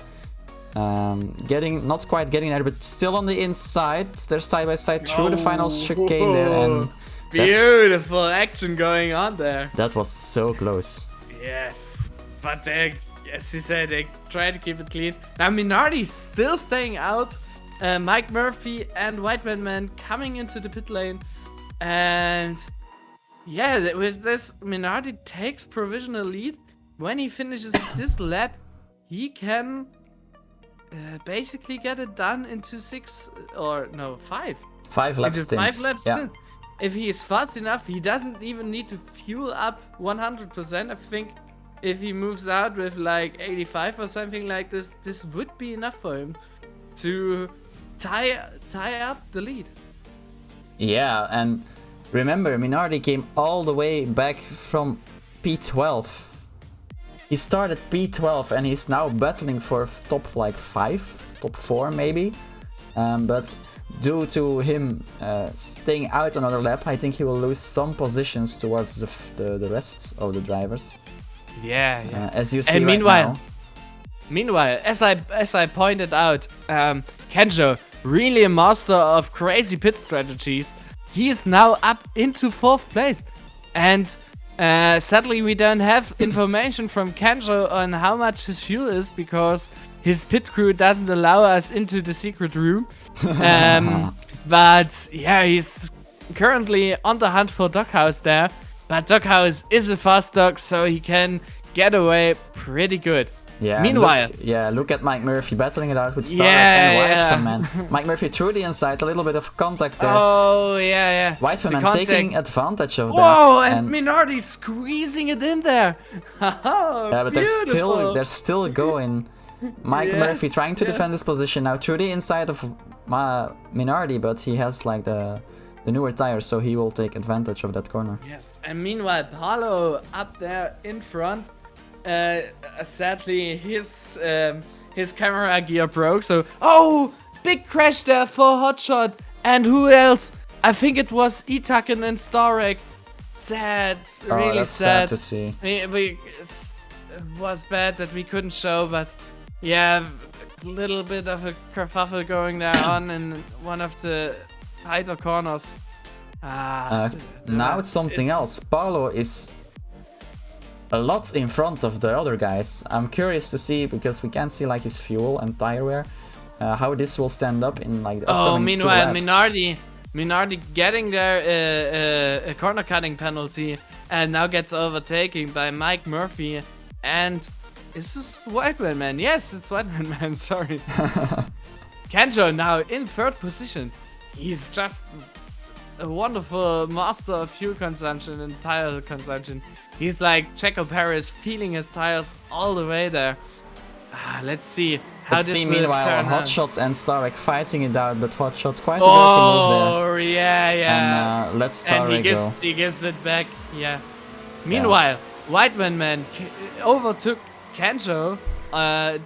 [SPEAKER 1] Not quite getting there, but still on the inside. They're side by side through the final chicane there, and
[SPEAKER 2] Beautiful action going on there.
[SPEAKER 1] That was so close.
[SPEAKER 2] Yes, but they, as you said, they try to keep it clean. Now Minardi's still staying out. Mike Murphy and White Man coming into the pit lane, and yeah, with this Minardi takes provisional lead. When he finishes this lap, he can basically get it done into 5.
[SPEAKER 1] 5 laps.
[SPEAKER 2] Into 5 laps.
[SPEAKER 1] Yeah.
[SPEAKER 2] If he is fast enough, he doesn't even need to fuel up 100%. I think if he moves out with like 85 or something like this, this would be enough for him to tie up the lead.
[SPEAKER 1] Yeah, and remember, Minardi came all the way back from P12. He started P12 and he's now battling for top like 5, top 4 maybe. But due to him staying out another lap, I think he will lose some positions towards the rest of the drivers.
[SPEAKER 2] Yeah.
[SPEAKER 1] As you see
[SPEAKER 2] and
[SPEAKER 1] right
[SPEAKER 2] meanwhile, as I pointed out, Kenjo, really a master of crazy pit strategies. He is now up into 4th place, and sadly we don't have information from Kenjo on how much his fuel is because his pit crew doesn't allow us into the secret room. But yeah, he's currently on the hunt for Doghouse there. But Doghouse is a fast dog, so he can get away pretty good.
[SPEAKER 1] Yeah.
[SPEAKER 2] Meanwhile,
[SPEAKER 1] look at Mike Murphy battling it out with Starlight and Whiteman. Mike Murphy through the inside, a little bit of contact there.
[SPEAKER 2] Oh yeah.
[SPEAKER 1] Whiteman taking advantage of that.
[SPEAKER 2] Whoa, and Minardi squeezing it in there.
[SPEAKER 1] Yeah, but they're still going. Mike Murphy trying to defend his position now through the inside of Minardi, but he has like the newer tires, so he will take advantage of that corner.
[SPEAKER 2] Yes, and meanwhile, Paulo up there in front. Sadly, his camera gear broke, so big crash there for Hotshot. And who else? I think it was Itaken and Starek. Sad, really sad
[SPEAKER 1] to see.
[SPEAKER 2] It was bad that we couldn't show, but yeah, a little bit of a kerfuffle going there on in one of the tighter corners.
[SPEAKER 1] Now it's something else. Paulo is a lot in front of the other guys. I'm curious to see, because we can't see like his fuel and tire wear, how this will stand up in like the upcoming
[SPEAKER 2] meanwhile,
[SPEAKER 1] 2 laps.
[SPEAKER 2] Minardi getting there a corner cutting penalty and now gets overtaken by Mike Murphy. And is this Whiteman Man? Yes, it's Whiteman Man, sorry. Kenjo now in 3rd position. He's just a wonderful master of fuel consumption and tire consumption. He's like Checo Perez, feeling his tires all the way there. Let's see how this will
[SPEAKER 1] meanwhile,
[SPEAKER 2] turn out.
[SPEAKER 1] Hotshot and Starek fighting it out, but Hotshot quite a dirty move there.
[SPEAKER 2] Oh, yeah.
[SPEAKER 1] And let's Starek go.
[SPEAKER 2] He gives it back, yeah. Meanwhile, Whiteman Man overtook Kenjo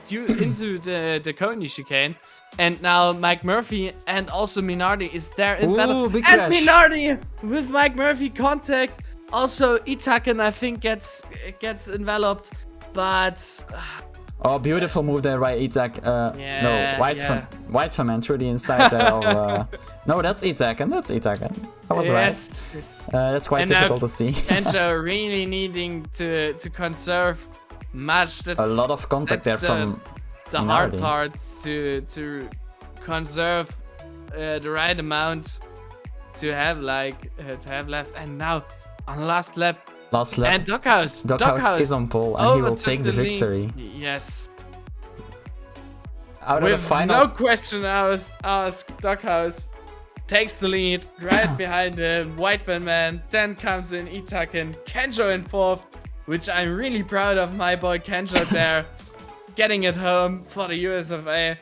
[SPEAKER 2] into the Coney chicane. And now Mike Murphy and also Minardi is there in battle.
[SPEAKER 1] Big
[SPEAKER 2] and
[SPEAKER 1] crash.
[SPEAKER 2] Minardi with Mike Murphy contact. Also, Itaken, I think, gets enveloped, but...
[SPEAKER 1] beautiful move there by Itak. Whiteman through the inside there of... no, that's Itaken. I was right. That's quite difficult to see.
[SPEAKER 2] Kenjo really needing to conserve much.
[SPEAKER 1] A lot of contact there from
[SPEAKER 2] the
[SPEAKER 1] Minardi.
[SPEAKER 2] hard part to conserve the right amount to have left. And now on last lap. And Doghouse
[SPEAKER 1] is on pole and he will take the victory.
[SPEAKER 2] Yes.
[SPEAKER 1] Out of
[SPEAKER 2] With
[SPEAKER 1] the final.
[SPEAKER 2] no question asked, Doghouse takes the lead right behind him. Whiteman Man. Then comes in Itaken. Kenjo in 4th, which I'm really proud of my boy Kenjo there. Getting it home for the US of A.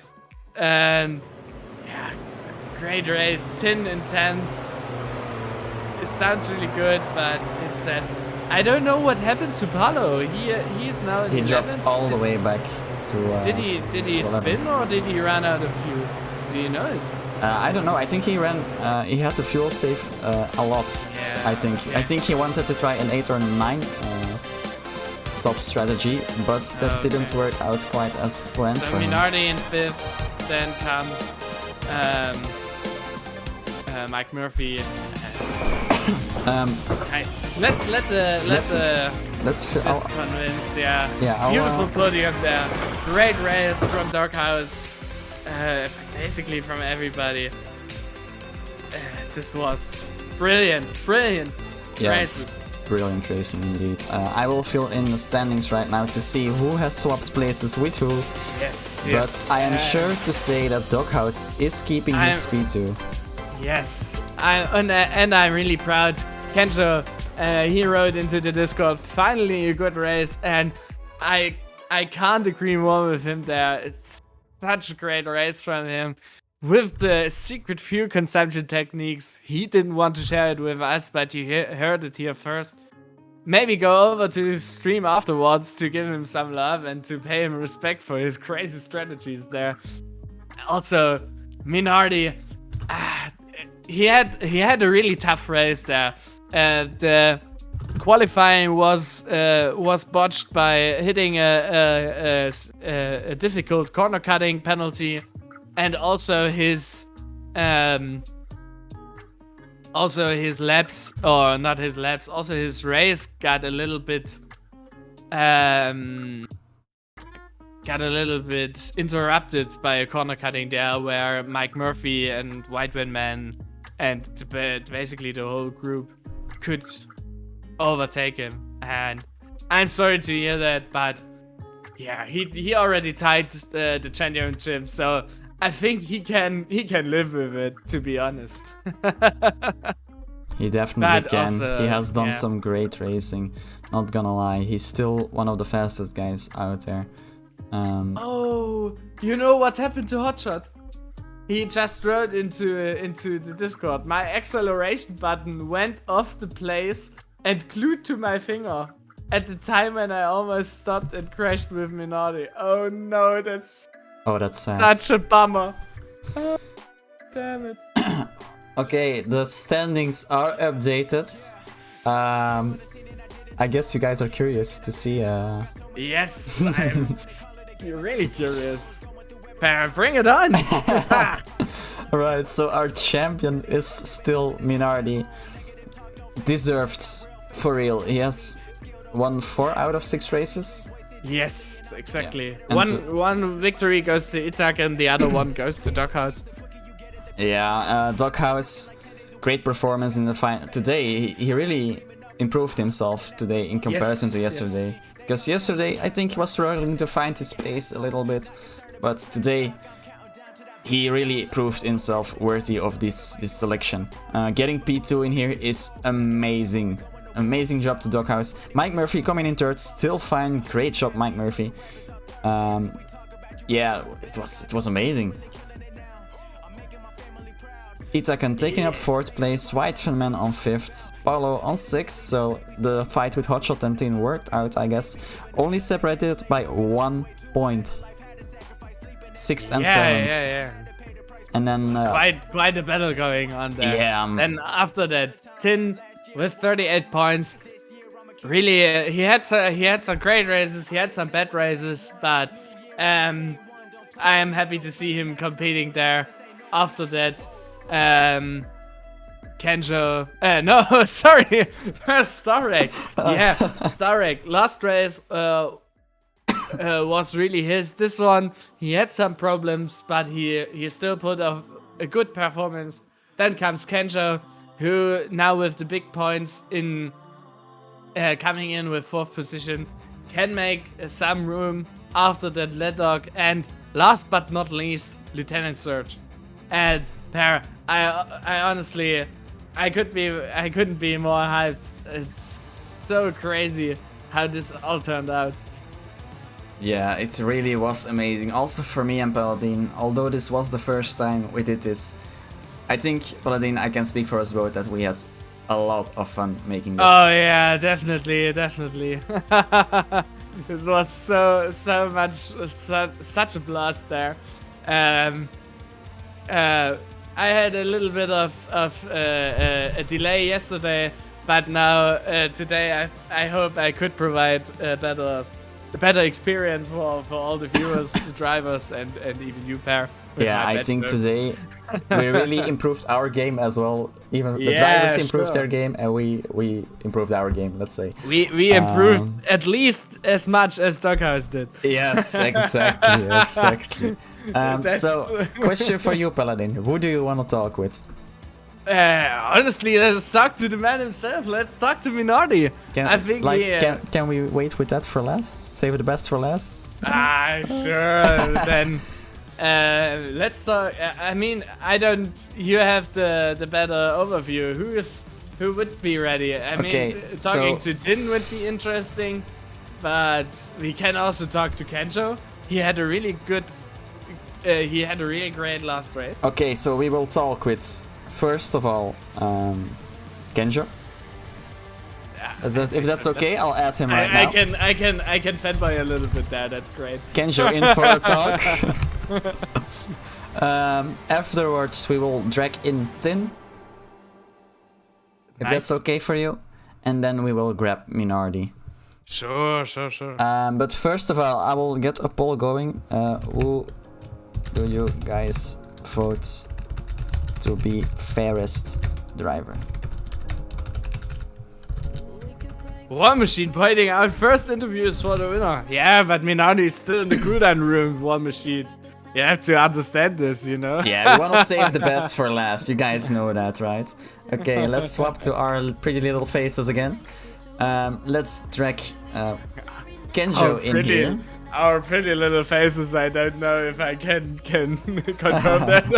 [SPEAKER 2] And yeah, great race. 10 and 10. It sounds really good, but it's sad. I don't know what happened to Paulo. He's now in
[SPEAKER 1] He
[SPEAKER 2] 11th.
[SPEAKER 1] dropped all the way back to.
[SPEAKER 2] Did he spin or did he run out of fuel? Do you know it?
[SPEAKER 1] I don't know. I think he ran. He had to fuel save a lot.
[SPEAKER 2] Yeah.
[SPEAKER 1] I think.
[SPEAKER 2] Yeah.
[SPEAKER 1] I think he wanted to try an 8 or 9 stop strategy, but that didn't work out quite as planned
[SPEAKER 2] So
[SPEAKER 1] for him.
[SPEAKER 2] Minardi in 5th. Then comes Mike Murphy. Nice. Let's convince. Yeah.
[SPEAKER 1] Yeah.
[SPEAKER 2] Beautiful podium there. Great race from Doghouse. Basically from everybody. This was brilliant races.
[SPEAKER 1] Brilliant racing indeed. I will fill in the standings right now to see who has swapped places with who.
[SPEAKER 2] Yes.
[SPEAKER 1] But I am sure to say that Doghouse is keeping his P2.
[SPEAKER 2] Yes. And I'm really proud. Kenjo, he wrote into the Discord, finally a good race, and I can't agree more with him there. It's such a great race from him. With the secret fuel consumption techniques, he didn't want to share it with us, but you heard it here first. Maybe go over to his stream afterwards to give him some love and to pay him respect for his crazy strategies there. Also, Minardi, he had a really tough race there. The qualifying was botched by hitting a difficult corner cutting penalty. And also his laps, or not his laps, also his race got a little bit interrupted by a corner cutting there, where Mike Murphy and White Win Man and basically the whole group could overtake him. And I'm sorry to hear that, but yeah, he already tied the championship, so I think he can live with it, to be honest.
[SPEAKER 1] He definitely
[SPEAKER 2] but
[SPEAKER 1] can.
[SPEAKER 2] Also,
[SPEAKER 1] he has done some great racing. Not gonna lie, he's still one of the fastest guys out there.
[SPEAKER 2] Oh, you know what happened to Hotshot? He just wrote into the Discord, my acceleration button went off the place and glued to my finger at the time when I almost stopped and crashed with Minardi. Oh no, that's
[SPEAKER 1] sad.
[SPEAKER 2] Such a bummer. Oh, damn it.
[SPEAKER 1] Okay, the standings are updated. I guess you guys are curious to see.
[SPEAKER 2] Yes, I'm really curious. Bring it on.
[SPEAKER 1] Alright, so our champion is still Minardi. Deserved, for real. He has won 4 out of 6 races.
[SPEAKER 2] Yes, exactly.
[SPEAKER 1] Yeah.
[SPEAKER 2] One victory goes to Itak and the other one goes to Doghouse.
[SPEAKER 1] Yeah, Doghouse, great performance in the final. Today, he really improved himself today in comparison to yesterday. Because yesterday, I think he was struggling to find his pace a little bit. But today, he really proved himself worthy of this selection. Getting P2 in here is amazing. Amazing job to Doghouse. Mike Murphy coming in third, still fine. Great job, Mike Murphy. Yeah, it was amazing. Itakan taking up 4th place, White Finman on 5th, Paulo on 6th, so the fight with Hotshot and Tin worked out, I guess. Only separated by 1 point. 6th and 7th.
[SPEAKER 2] Yeah.
[SPEAKER 1] And then
[SPEAKER 2] quite a battle going on there.
[SPEAKER 1] Yeah.
[SPEAKER 2] Then after that, Tin with 38 points. Really, he had some great races, he had some bad races, but I am happy to see him competing there. After that, Kenjo, no, sorry, first Starek. Yeah, Starek. Last race was really his. This one, he had some problems, but he still put off a good performance. Then comes Kenjo, who now with the big points in coming in with 4th position, can make some room after that Lead Dog, and last but not least, Lieutenant Surge. And Per, I honestly, I couldn't be more hyped. It's so crazy how this all turned out.
[SPEAKER 1] Yeah, it really was amazing. Also for me and Paladin, although this was the first time we did this, I think, Paladin, I can speak for us both that we had a lot of fun making this.
[SPEAKER 2] Oh yeah, definitely. It was so much, such a blast there. I had a little bit of a delay yesterday, but now today I hope I could provide a better experience for all the viewers, the drivers, and even you, Per,
[SPEAKER 1] Yeah, I
[SPEAKER 2] bet
[SPEAKER 1] think
[SPEAKER 2] jokes.
[SPEAKER 1] today we really improved our game as well. Even the
[SPEAKER 2] Yeah,
[SPEAKER 1] drivers improved
[SPEAKER 2] sure.
[SPEAKER 1] their game, and we improved our game. Let's say.
[SPEAKER 2] We improved at least as much as Doghouse did.
[SPEAKER 1] Yes, exactly, exactly.
[SPEAKER 2] That's-
[SPEAKER 1] So, question for you, Paladin. Who do you want to talk with?
[SPEAKER 2] Honestly, let's talk to the man himself. Let's talk to Minardi. I think
[SPEAKER 1] can we wait with that for last? Save the best for last?
[SPEAKER 2] Sure. Then let's talk. I mean, I don't. You have the better overview. Who would be ready? I
[SPEAKER 1] Okay,
[SPEAKER 2] mean, talking
[SPEAKER 1] so-
[SPEAKER 2] to Jin would be interesting, but we can also talk to Kenjo. He had a really good. He had a really great last race.
[SPEAKER 1] Okay, so we will talk with, first of all, Kenjo. If that's okay, I'll add him right now.
[SPEAKER 2] I can fanboy a little bit there. That's great.
[SPEAKER 1] Kenjo in for a talk. Afterwards, we will drag in Tin. If that's
[SPEAKER 2] Nice.
[SPEAKER 1] okay for you. And then we will grab Minardi.
[SPEAKER 2] Sure.
[SPEAKER 1] But first of all, I will get a poll going. Who do you guys vote to be fairest driver?
[SPEAKER 2] War Machine pointing out first interviews for the winner. Yeah, but Minardi is still in the cooldown room, War Machine. You have to understand this, you know?
[SPEAKER 1] Yeah, we want to save the best for last. You guys know that, right? Okay, let's swap to our pretty little faces again. Let's drag Kenjo in here.
[SPEAKER 2] Our pretty little faces, I don't know if I can confirm that.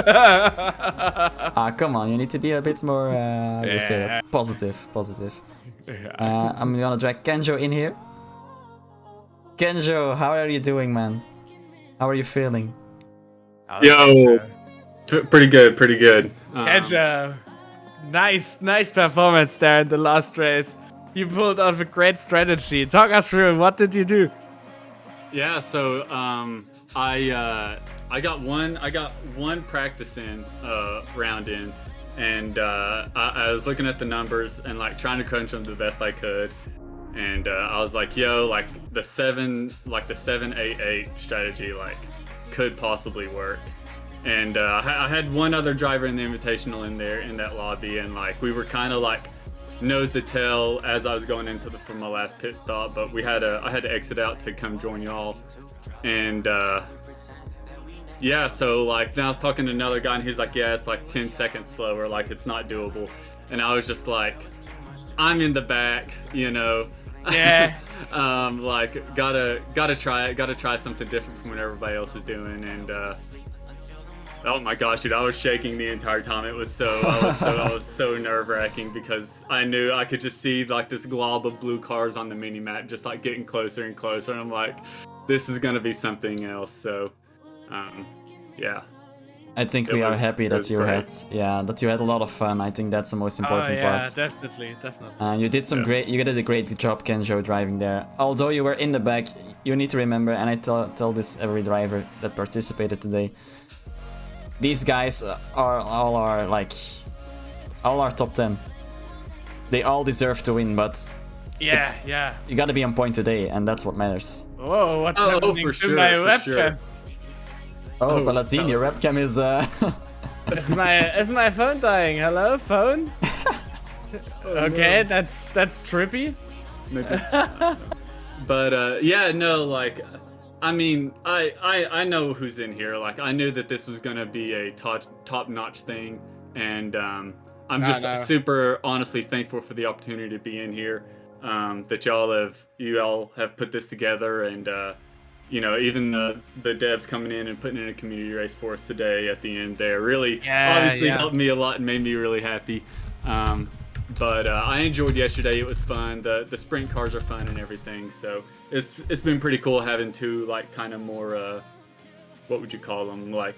[SPEAKER 1] Come on, you need to be a bit more, how do you say that? Positive. I'm gonna drag Kenjo in here. Kenjo, how are you doing, man? How are you feeling?
[SPEAKER 3] Yo, pretty good.
[SPEAKER 2] Kenjo, nice performance there in the last race. You pulled off a great strategy. Talk us through, what did you do?
[SPEAKER 3] Yeah, so I got one practice in round in, and I was looking at the numbers and like trying to crunch them the best I could, and I was like, yo, like the 7-8-8 strategy like could possibly work. And I had one other driver in the Invitational in there in that lobby, and like we were kind of like nose to tail as I was going into from my last pit stop, but I had to exit out to come join y'all, and yeah, so like then I was talking to another guy and he's like, yeah, it's like 10 seconds slower, like it's not doable, and I was just like, I'm in the back, you know.
[SPEAKER 2] Yeah.
[SPEAKER 3] Like gotta try something different from what everybody else is doing, and oh my gosh, dude, I was shaking the entire time. I was so nerve-wracking because I knew I could just see like this glob of blue cars on the mini-map just like getting closer and closer, and I'm like, this is gonna be something else. So yeah,
[SPEAKER 1] I think we are happy that you had a lot of fun. I think that's the most important part.
[SPEAKER 2] Definitely.
[SPEAKER 1] You did you did a great job, Kenjo, driving there. Although you were in the back, you need to remember, and I tell this every driver that participated today. These guys are all our top 10. They all deserve to win, but
[SPEAKER 2] Yeah.
[SPEAKER 1] you gotta be on point today, and that's what matters.
[SPEAKER 2] Whoa, what's happening
[SPEAKER 3] for
[SPEAKER 2] to
[SPEAKER 3] sure,
[SPEAKER 2] my
[SPEAKER 3] for
[SPEAKER 2] webcam?
[SPEAKER 3] sure.
[SPEAKER 1] Oh, Paladin, your webcam is
[SPEAKER 2] Is my phone dying? Hello, phone? Okay, that's trippy.
[SPEAKER 3] But yeah, no, like, I mean, I know who's in here. Like, I knew that this was gonna be a top-notch thing, and I'm just super honestly thankful for the opportunity to be in here. That you all have put this together, and you know, even the devs coming in and putting in a community race for us today at the end there really helped me a lot and made me really happy. But I enjoyed yesterday. It was fun. The sprint cars are fun and everything. So it's been pretty cool having two like kind of more what would you call them, like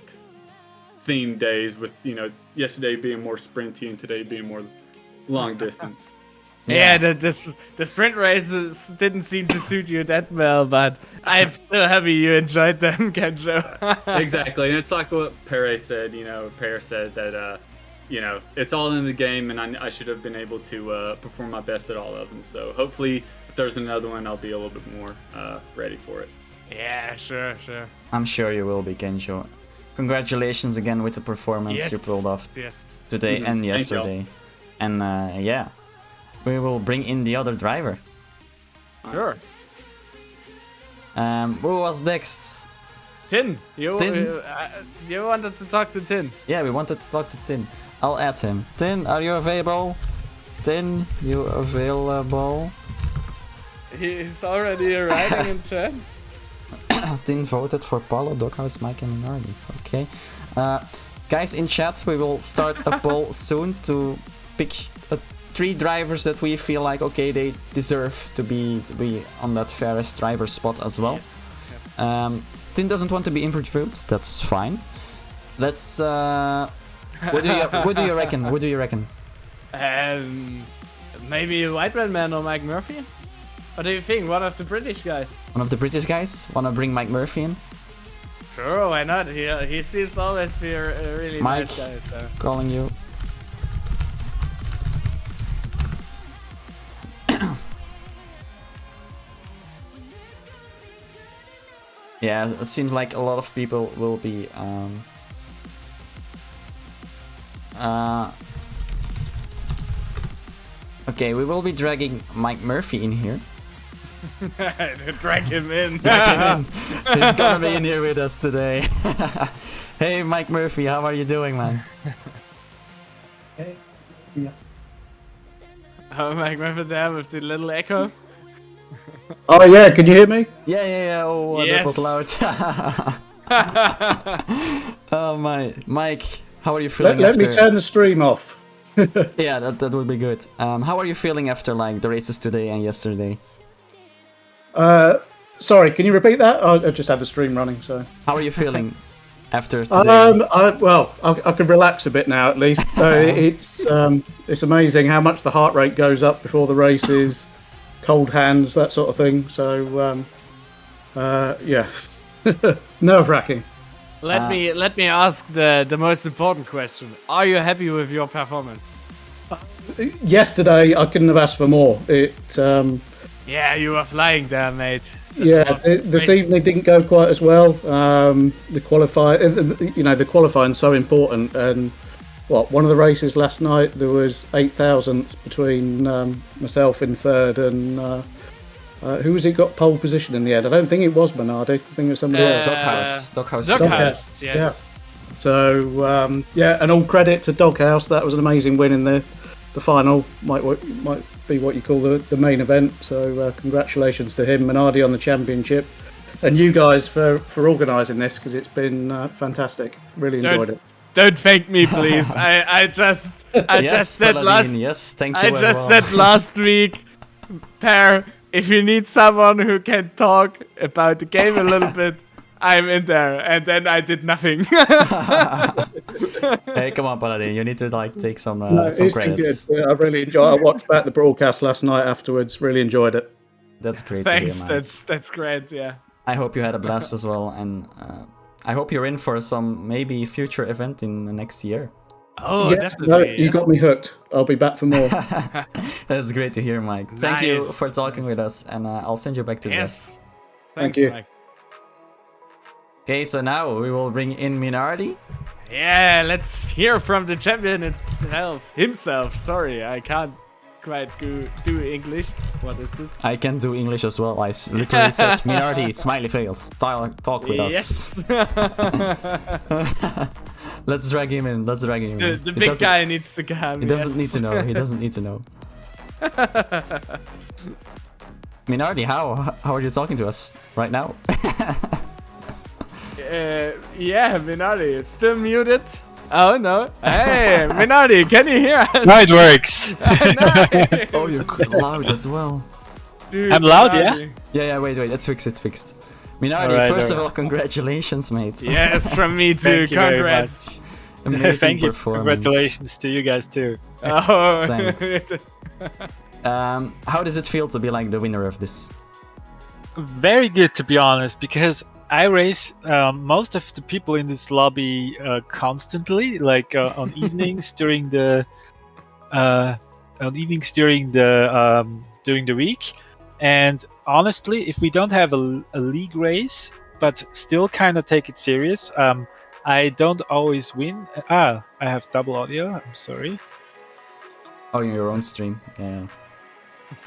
[SPEAKER 3] themed days, with, you know, yesterday being more sprinty and today being more long distance.
[SPEAKER 2] Yeah, the sprint races didn't seem to suit you that well, but I'm still happy you enjoyed them, Kenjo.
[SPEAKER 3] Exactly, and it's like what Pere said. You know, Pere said that you know, it's all in the game, and I should have been able to perform my best at all of them. So hopefully, if there's another one, I'll be a little bit more ready for it.
[SPEAKER 2] Yeah, sure.
[SPEAKER 1] I'm sure you will be, Kenjo. congratulations again with the performance you pulled off today and yesterday. And yeah, we will bring in the other driver.
[SPEAKER 2] Sure.
[SPEAKER 1] Who was next?
[SPEAKER 2] Tin. You wanted to talk to Tin.
[SPEAKER 1] Yeah, we wanted to talk to Tin. I'll add him. Tin, are you available? Tin, you available?
[SPEAKER 2] He's already arriving in chat.
[SPEAKER 1] Tin voted for Paulo, Doghouse, Mike, and Minardi. Okay. Guys in chat, we will start a poll soon to pick 3 drivers that we feel like, okay, they deserve to be on that fairest driver spot as well.
[SPEAKER 2] Yes.
[SPEAKER 1] Tin doesn't want to be interviewed. That's fine. Let's. What do you reckon? What do you reckon?
[SPEAKER 2] Maybe White Man or Mike Murphy. What do you think? One of the British guys.
[SPEAKER 1] One of the British guys? Wanna bring Mike Murphy in?
[SPEAKER 2] Sure, why not? He seems to always be a really
[SPEAKER 1] Mike,
[SPEAKER 2] nice guy. So.
[SPEAKER 1] Calling you. Yeah, it seems like a lot of people will be okay, we will be dragging Mike Murphy in here.
[SPEAKER 2] Drag him in.
[SPEAKER 1] He's gonna be in here with us today. Hey Mike Murphy, how are you doing, man?
[SPEAKER 4] Hey. Yeah.
[SPEAKER 2] Oh, Mike Murphy there with the little echo.
[SPEAKER 4] Oh yeah, can you hear me?
[SPEAKER 1] Yeah. Oh,
[SPEAKER 2] yes.
[SPEAKER 1] That was loud. Oh my, Mike, how are you feeling?
[SPEAKER 4] Let me turn the stream off.
[SPEAKER 1] Yeah, that would be good. How are you feeling after like the races today and yesterday?
[SPEAKER 4] Sorry, can you repeat that? I just had the stream running, so.
[SPEAKER 1] How are you feeling after today?
[SPEAKER 4] I can relax a bit now at least. It's amazing how much the heart rate goes up before the races, cold hands, that sort of thing. So, yeah, nerve-wracking.
[SPEAKER 2] Let me ask the most important question. Are you happy with your performance?
[SPEAKER 4] Yesterday, I couldn't have asked for more.
[SPEAKER 2] Yeah, you were flying there, mate.
[SPEAKER 4] This evening didn't go quite as well. The qualifying's so important. And one of the races last night, there was 8 thousandths between myself in third and who was it got pole position in the end? I don't think it was Minardi. I think it was somebody else.
[SPEAKER 1] Doghouse.
[SPEAKER 2] Doghouse, yes.
[SPEAKER 4] Yeah. So and all credit to Doghouse. That was an amazing win in the final. Might be what you call the main event. So congratulations to him, Minardi, on the championship, and you guys for organising this, because it's been fantastic. Really enjoyed it.
[SPEAKER 2] Don't thank me, please. I just said
[SPEAKER 1] Paladin, yes, thank you.
[SPEAKER 2] said last week, Per, if you need someone who can talk about the game a little bit, I'm in there. And then I did nothing.
[SPEAKER 1] Hey, come on, Paladin. You need to take some
[SPEAKER 4] It's
[SPEAKER 1] credits.
[SPEAKER 4] been good. I really enjoyed. I watched back the broadcast last night afterwards. Really enjoyed it.
[SPEAKER 1] That's great.
[SPEAKER 2] Thanks.
[SPEAKER 1] To hear,
[SPEAKER 2] That's great. Yeah.
[SPEAKER 1] I hope you had a blast as well, and I hope you're in for some maybe future event in the next year.
[SPEAKER 2] Oh,
[SPEAKER 4] Yeah,
[SPEAKER 2] definitely.
[SPEAKER 4] no, you got me hooked. I'll be back for more.
[SPEAKER 1] That's great to hear, Mike. Thank you for talking with us, and I'll send you back to the rest.
[SPEAKER 2] Thanks,
[SPEAKER 4] Thank you.
[SPEAKER 2] Mike.
[SPEAKER 1] Okay, so now we will bring in Minardi.
[SPEAKER 2] Yeah, let's hear from the champion himself. Sorry, I can't quite do English. What is this?
[SPEAKER 1] I can do English as well. Literally says Minardi, smiley face. Talk with us.
[SPEAKER 2] Yes.
[SPEAKER 1] Let's drag him in.
[SPEAKER 2] The big guy needs to come.
[SPEAKER 1] He doesn't need to know. He doesn't need to know. Minardi, how are you talking to us right now?
[SPEAKER 2] Yeah, Minardi, still muted. Oh no. Hey, Minardi, can you hear us?
[SPEAKER 5] No, it works.
[SPEAKER 2] Nice.
[SPEAKER 1] Oh, you're quite loud as well.
[SPEAKER 2] Dude,
[SPEAKER 5] I'm loud,
[SPEAKER 2] Minardi.
[SPEAKER 1] Yeah, wait, it's fixed. Minardi,
[SPEAKER 5] Alright,
[SPEAKER 1] first of all, congratulations, mate.
[SPEAKER 2] Yes, from me too.
[SPEAKER 5] Thank you very
[SPEAKER 2] Congrats.
[SPEAKER 1] Amazing
[SPEAKER 5] Thank you.
[SPEAKER 1] performance.
[SPEAKER 5] Congratulations to you guys too.
[SPEAKER 2] Oh,
[SPEAKER 1] Thanks. How does it feel to be like the winner of this?
[SPEAKER 5] Very good, to be honest, because I race most of the people in this lobby constantly, like on evenings during the during the week. And honestly, if we don't have a league race, but still kind of take it serious, I don't always win. I have double audio. I'm sorry.
[SPEAKER 1] Oh, your own stream. Yeah.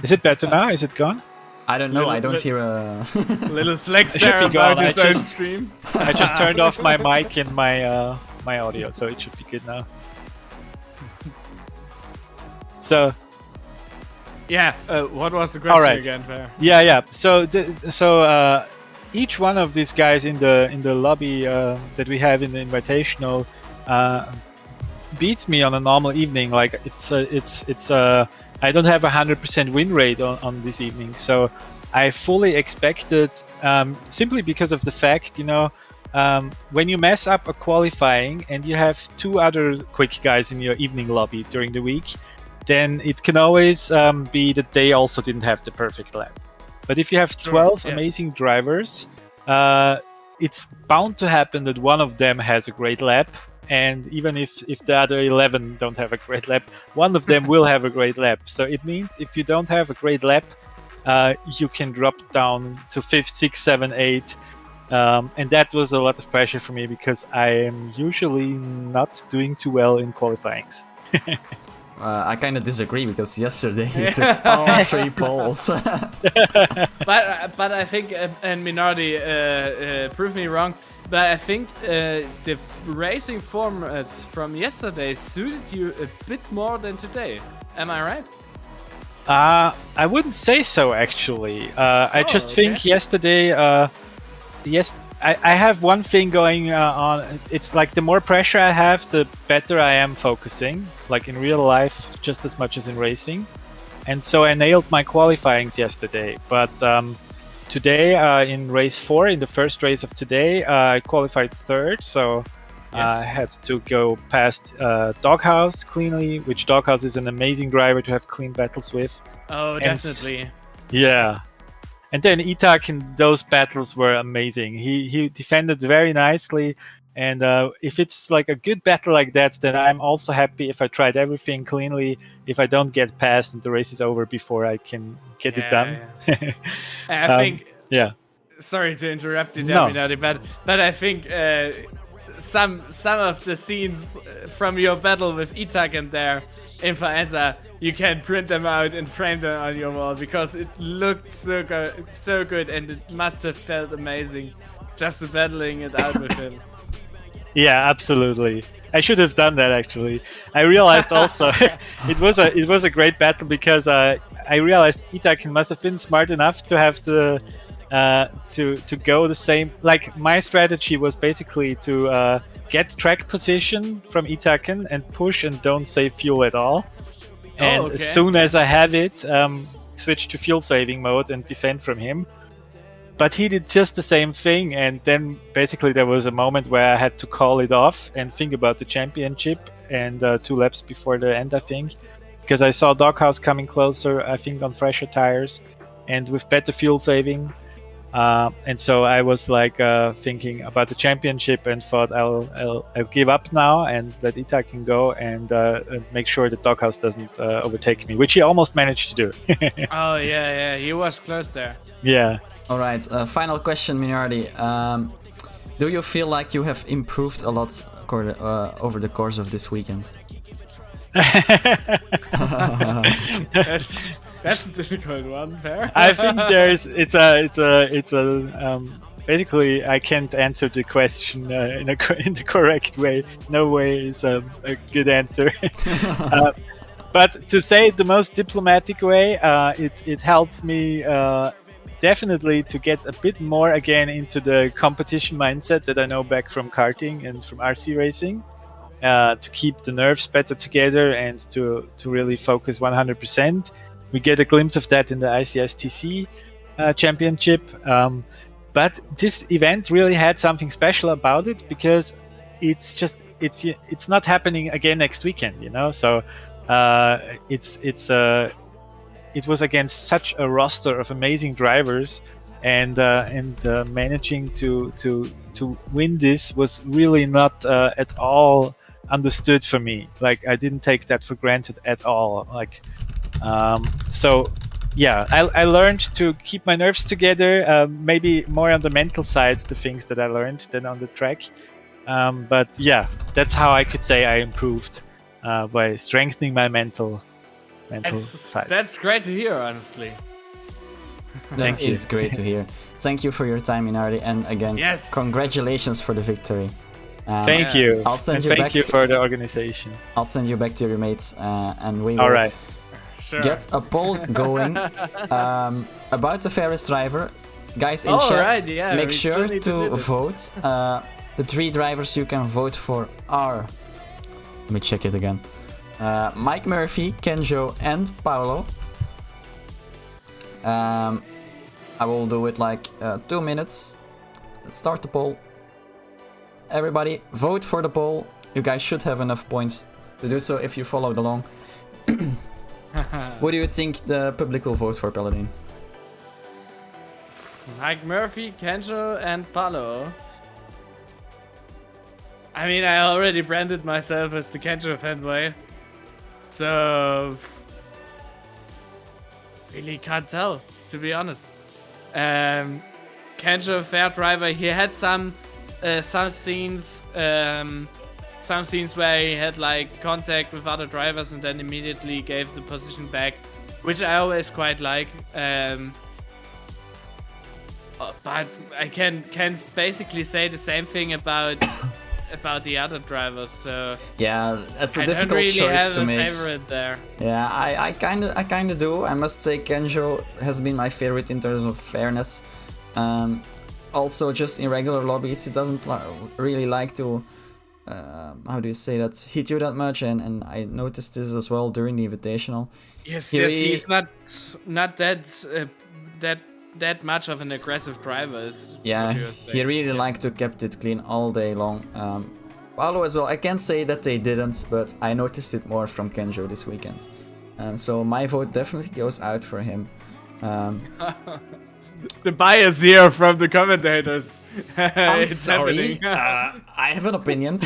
[SPEAKER 5] Is it better now? Is it gone?
[SPEAKER 1] I don't know. I don't hear a
[SPEAKER 2] little flex
[SPEAKER 5] It should
[SPEAKER 2] there
[SPEAKER 5] be gone.
[SPEAKER 2] about his
[SPEAKER 5] I
[SPEAKER 2] own
[SPEAKER 5] just-
[SPEAKER 2] stream.
[SPEAKER 5] I just turned off my mic and my audio, so it should be good now. So
[SPEAKER 2] Yeah. What was the question
[SPEAKER 5] Alright.
[SPEAKER 2] again, Fair?
[SPEAKER 5] yeah. So each one of these guys in the lobby that we have in the Invitational beats me on a normal evening. Like it's I don't have 100% win rate on this evening, so I fully expected, simply because of the fact, when you mess up a qualifying and you have 2 other quick guys in your evening lobby during the week, then it can always be that they also didn't have the perfect lap. But if you have 12
[SPEAKER 2] yes.
[SPEAKER 5] amazing drivers, it's bound to happen that one of them has a great lap. And even if the other 11 don't have a great lap, one of them will have a great lap. So it means if you don't have a great lap, you can drop down to 5th, 6th, 7th, 8th. And that was a lot of pressure for me because I am usually not doing too well in qualifyings.
[SPEAKER 1] I kind of disagree because yesterday you took all 3 poles.
[SPEAKER 2] But I think, and Minardi, prove me wrong, but I think the racing format from yesterday suited you a bit more than today. Am I right?
[SPEAKER 5] I wouldn't say so, actually. I just think yesterday, I have one thing going on. It's like the more pressure I have, the better I am focusing, like in real life, just as much as in racing. And so I nailed my qualifyings yesterday. But today, in race 4, in the first race of today, I qualified 3rd. So I had to go past Doghouse cleanly, which Doghouse is an amazing driver to have clean battles with.
[SPEAKER 2] Oh, definitely.
[SPEAKER 5] Yeah. And then Itak in those battles were amazing. He defended very nicely. And if it's like a good battle like that, then I'm also happy if I tried everything cleanly, if I don't get past and the race is over before I can get it done.
[SPEAKER 2] Yeah. I think...
[SPEAKER 5] Yeah.
[SPEAKER 2] Sorry to interrupt you,
[SPEAKER 5] No.
[SPEAKER 2] Minardi, but I think some of the scenes from your battle with Itak and there in Faenza, you can print them out and frame them on your wall because it looked so good and it must have felt amazing just battling it out with him.
[SPEAKER 5] Yeah, absolutely. I should have done that actually. I realized also it was a great battle because I realized Itak must have been smart enough to have to go the same. Like my strategy was basically to get track position from Itaken and push and don't save fuel at all. And as soon as I have it, switch to fuel saving mode and defend from him. But he did just the same thing, and then basically there was a moment where I had to call it off and think about the championship and 2 laps before the end, I think. Because I saw Doghouse coming closer, I think on fresher tires and with better fuel saving. And so I was like thinking about the championship and thought I'll give up now and let Itak go and make sure that Doghouse doesn't overtake me, which he almost managed to do.
[SPEAKER 2] Oh yeah, he was close there.
[SPEAKER 5] Yeah.
[SPEAKER 1] All right, final question, Minardi. Do you feel like you have improved a lot over the course of this weekend?
[SPEAKER 2] That's a difficult one, Fair.
[SPEAKER 5] I think basically I can't answer the question in the correct way. No way is a good answer. But to say it the most diplomatic way, it helped me definitely to get a bit more again into the competition mindset that I know back from karting and from RC racing. To keep the nerves better together and to really focus 100%. We get a glimpse of that in the ICSTC championship. But this event really had something special about it because it's not happening again next weekend, So it was against such a roster of amazing drivers, and managing to win this was really not at all understood for me. Like I didn't take that for granted at all. Like so yeah, I learned to keep my nerves together, maybe more on the mental side, the things that I learned than on the track. But yeah, that's how I could say I improved by strengthening my mental side.
[SPEAKER 2] That's great to hear, honestly.
[SPEAKER 1] That is great to hear. Thank you for your time, Minardi, and again,
[SPEAKER 2] Yes.
[SPEAKER 1] congratulations for the victory.
[SPEAKER 5] Thank you.
[SPEAKER 1] I'll send
[SPEAKER 5] and
[SPEAKER 1] you
[SPEAKER 5] thank
[SPEAKER 1] back
[SPEAKER 5] you for the organization.
[SPEAKER 1] I'll send you back to your mates, and we will
[SPEAKER 5] All right.
[SPEAKER 2] Sure.
[SPEAKER 1] get a poll going about the fairest driver. Guys in
[SPEAKER 2] Oh,
[SPEAKER 1] chat,
[SPEAKER 2] right, yeah,
[SPEAKER 1] make
[SPEAKER 2] we
[SPEAKER 1] sure
[SPEAKER 2] still need to
[SPEAKER 1] to
[SPEAKER 2] do this.
[SPEAKER 1] vote. The 3 drivers you can vote for are... Let me check it again. Mike Murphy, Kenjo, and Paolo. I will do it like 2 minutes. Let's start the poll. Everybody, vote for the poll. You guys should have enough points to do so if you followed along. What do you think the public will vote for, Paladin?
[SPEAKER 2] Mike Murphy, Kenjo, and Palo. I mean, I already branded myself as the Kenjo fanboy, so really can't tell, to be honest. Kenjo, fair driver. He had some scenes where he had like contact with other drivers and then immediately gave the position back, which I always quite like. But I can basically say the same thing about the other drivers. So
[SPEAKER 1] Yeah, that's a
[SPEAKER 2] I don't
[SPEAKER 1] difficult
[SPEAKER 2] really
[SPEAKER 1] choice
[SPEAKER 2] have
[SPEAKER 1] to
[SPEAKER 2] a
[SPEAKER 1] make.
[SPEAKER 2] favorite there.
[SPEAKER 1] Yeah, I kinda do. I must say Kenjo has been my favorite in terms of fairness. Also, just in regular lobbies, he doesn't really like to, how do you say that, hit you that much, and I noticed this as well during the Invitational.
[SPEAKER 2] Yes,
[SPEAKER 1] He
[SPEAKER 2] yes,
[SPEAKER 1] really-
[SPEAKER 2] he's not that much of an aggressive driver. Is
[SPEAKER 1] Yeah,
[SPEAKER 2] what you were saying.
[SPEAKER 1] he really liked to kept it clean all day long. Paolo as well, I can't say that they didn't, but I noticed it more from Kenjo this weekend. So my vote definitely goes out for him.
[SPEAKER 2] The bias here from the commentators.
[SPEAKER 1] I'm
[SPEAKER 2] It's
[SPEAKER 1] sorry,
[SPEAKER 2] happening.
[SPEAKER 1] I have an opinion.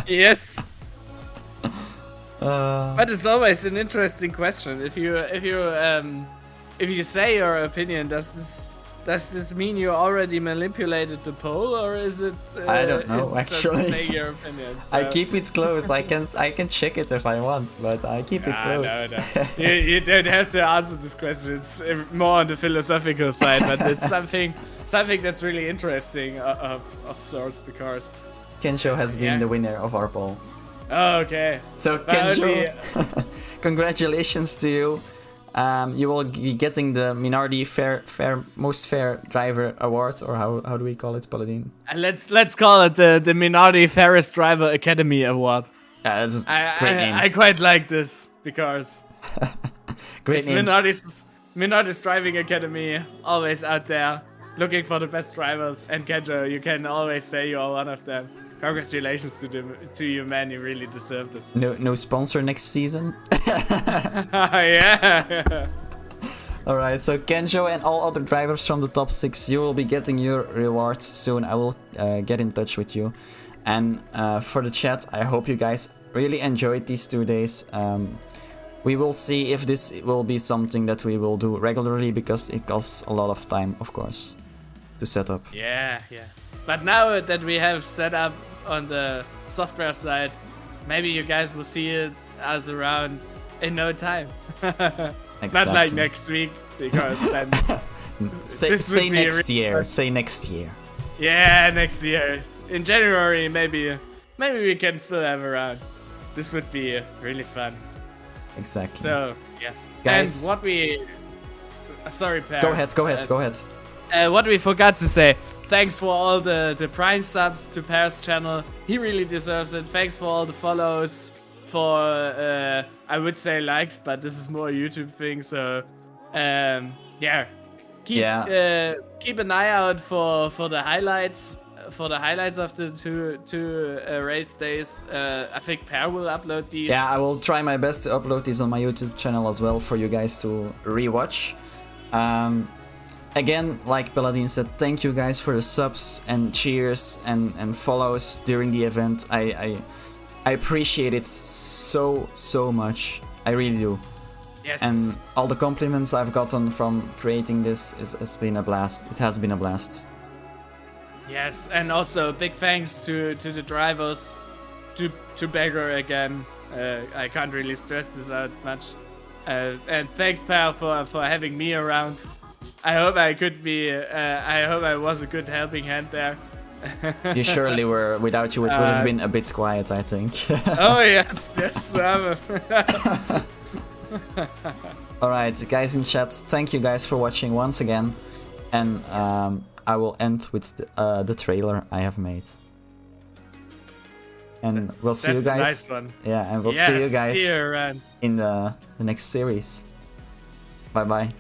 [SPEAKER 2] Yes. But it's always an interesting question. If you say your opinion, does this mean you already manipulated the poll, or is it?
[SPEAKER 1] I don't know,
[SPEAKER 2] is it just
[SPEAKER 1] actually.
[SPEAKER 2] saying your opinion.
[SPEAKER 1] I
[SPEAKER 2] So-
[SPEAKER 1] keep it close. I can check it if I want, but I keep it close.
[SPEAKER 2] No. you don't have to answer this question. It's more on the philosophical side, but it's something that's really interesting of sorts because.
[SPEAKER 1] Kenjo has been
[SPEAKER 2] Yeah.
[SPEAKER 1] the winner of our poll.
[SPEAKER 2] Oh, okay.
[SPEAKER 1] So
[SPEAKER 2] But
[SPEAKER 1] Kenjo,
[SPEAKER 2] only-
[SPEAKER 1] congratulations to you. You will be getting the Minardi Most Fair Driver Award, or how do we call it, Paladin?
[SPEAKER 2] Let's call it the Minardi Fairest Driver Academy Award.
[SPEAKER 1] Yeah, that's a great name.
[SPEAKER 2] I quite like this because
[SPEAKER 1] Great
[SPEAKER 2] it's
[SPEAKER 1] name.
[SPEAKER 2] Minardi's Driving Academy, always out there looking for the best drivers. And Kenjo, you can always say you are one of them. Congratulations to you, man. You really deserved it.
[SPEAKER 1] No sponsor next season.
[SPEAKER 2] Yeah.
[SPEAKER 1] Alright, so Kenjo and all other drivers from the top 6, you will be getting your rewards soon. I will get in touch with you. And for the chat, I hope you guys really enjoyed these 2 days. We will see if this will be something that we will do regularly, because it costs a lot of time, of course, to set up.
[SPEAKER 2] Yeah. But now that we have set up on the software side, maybe you guys will see us around in no time. Not like next week, because then
[SPEAKER 1] Say
[SPEAKER 2] this would be
[SPEAKER 1] next
[SPEAKER 2] really
[SPEAKER 1] year.
[SPEAKER 2] fun.
[SPEAKER 1] Say next year.
[SPEAKER 2] Yeah, next year in January, maybe we can still have around. This would be really fun.
[SPEAKER 1] Exactly.
[SPEAKER 2] So yes,
[SPEAKER 1] Guys-
[SPEAKER 2] and what we sorry, Per.
[SPEAKER 1] Go ahead.
[SPEAKER 2] What we forgot to say. Thanks for all the Prime subs to Per's channel. He really deserves it. Thanks for all the follows, for I would say likes, but this is more a YouTube thing. So yeah, keep an eye out for the highlights. For the highlights of the two race days. I think Per will upload these.
[SPEAKER 1] Yeah, I will try my best to upload these on my YouTube channel as well for you guys to rewatch. Again, like Paladin said, thank you guys for the subs and cheers and follows during the event. I appreciate it so much. I really do.
[SPEAKER 2] Yes.
[SPEAKER 1] And all the compliments I've gotten from creating this has been a blast. It has been a blast.
[SPEAKER 2] Yes, and also big thanks to the drivers, to Beggar again. I can't really stress this out much. And thanks, pal, for having me around. I hope I could be. I hope I was a good helping hand there.
[SPEAKER 1] You surely were. Without you, it would have been a bit quiet, I think.
[SPEAKER 2] Oh yes.
[SPEAKER 1] Alright, guys in chat, thank you guys for watching once again. And I will end with the trailer I have made. And we'll see you guys.
[SPEAKER 2] Nice one.
[SPEAKER 1] Yeah, and we'll see you guys in the next series. Bye bye.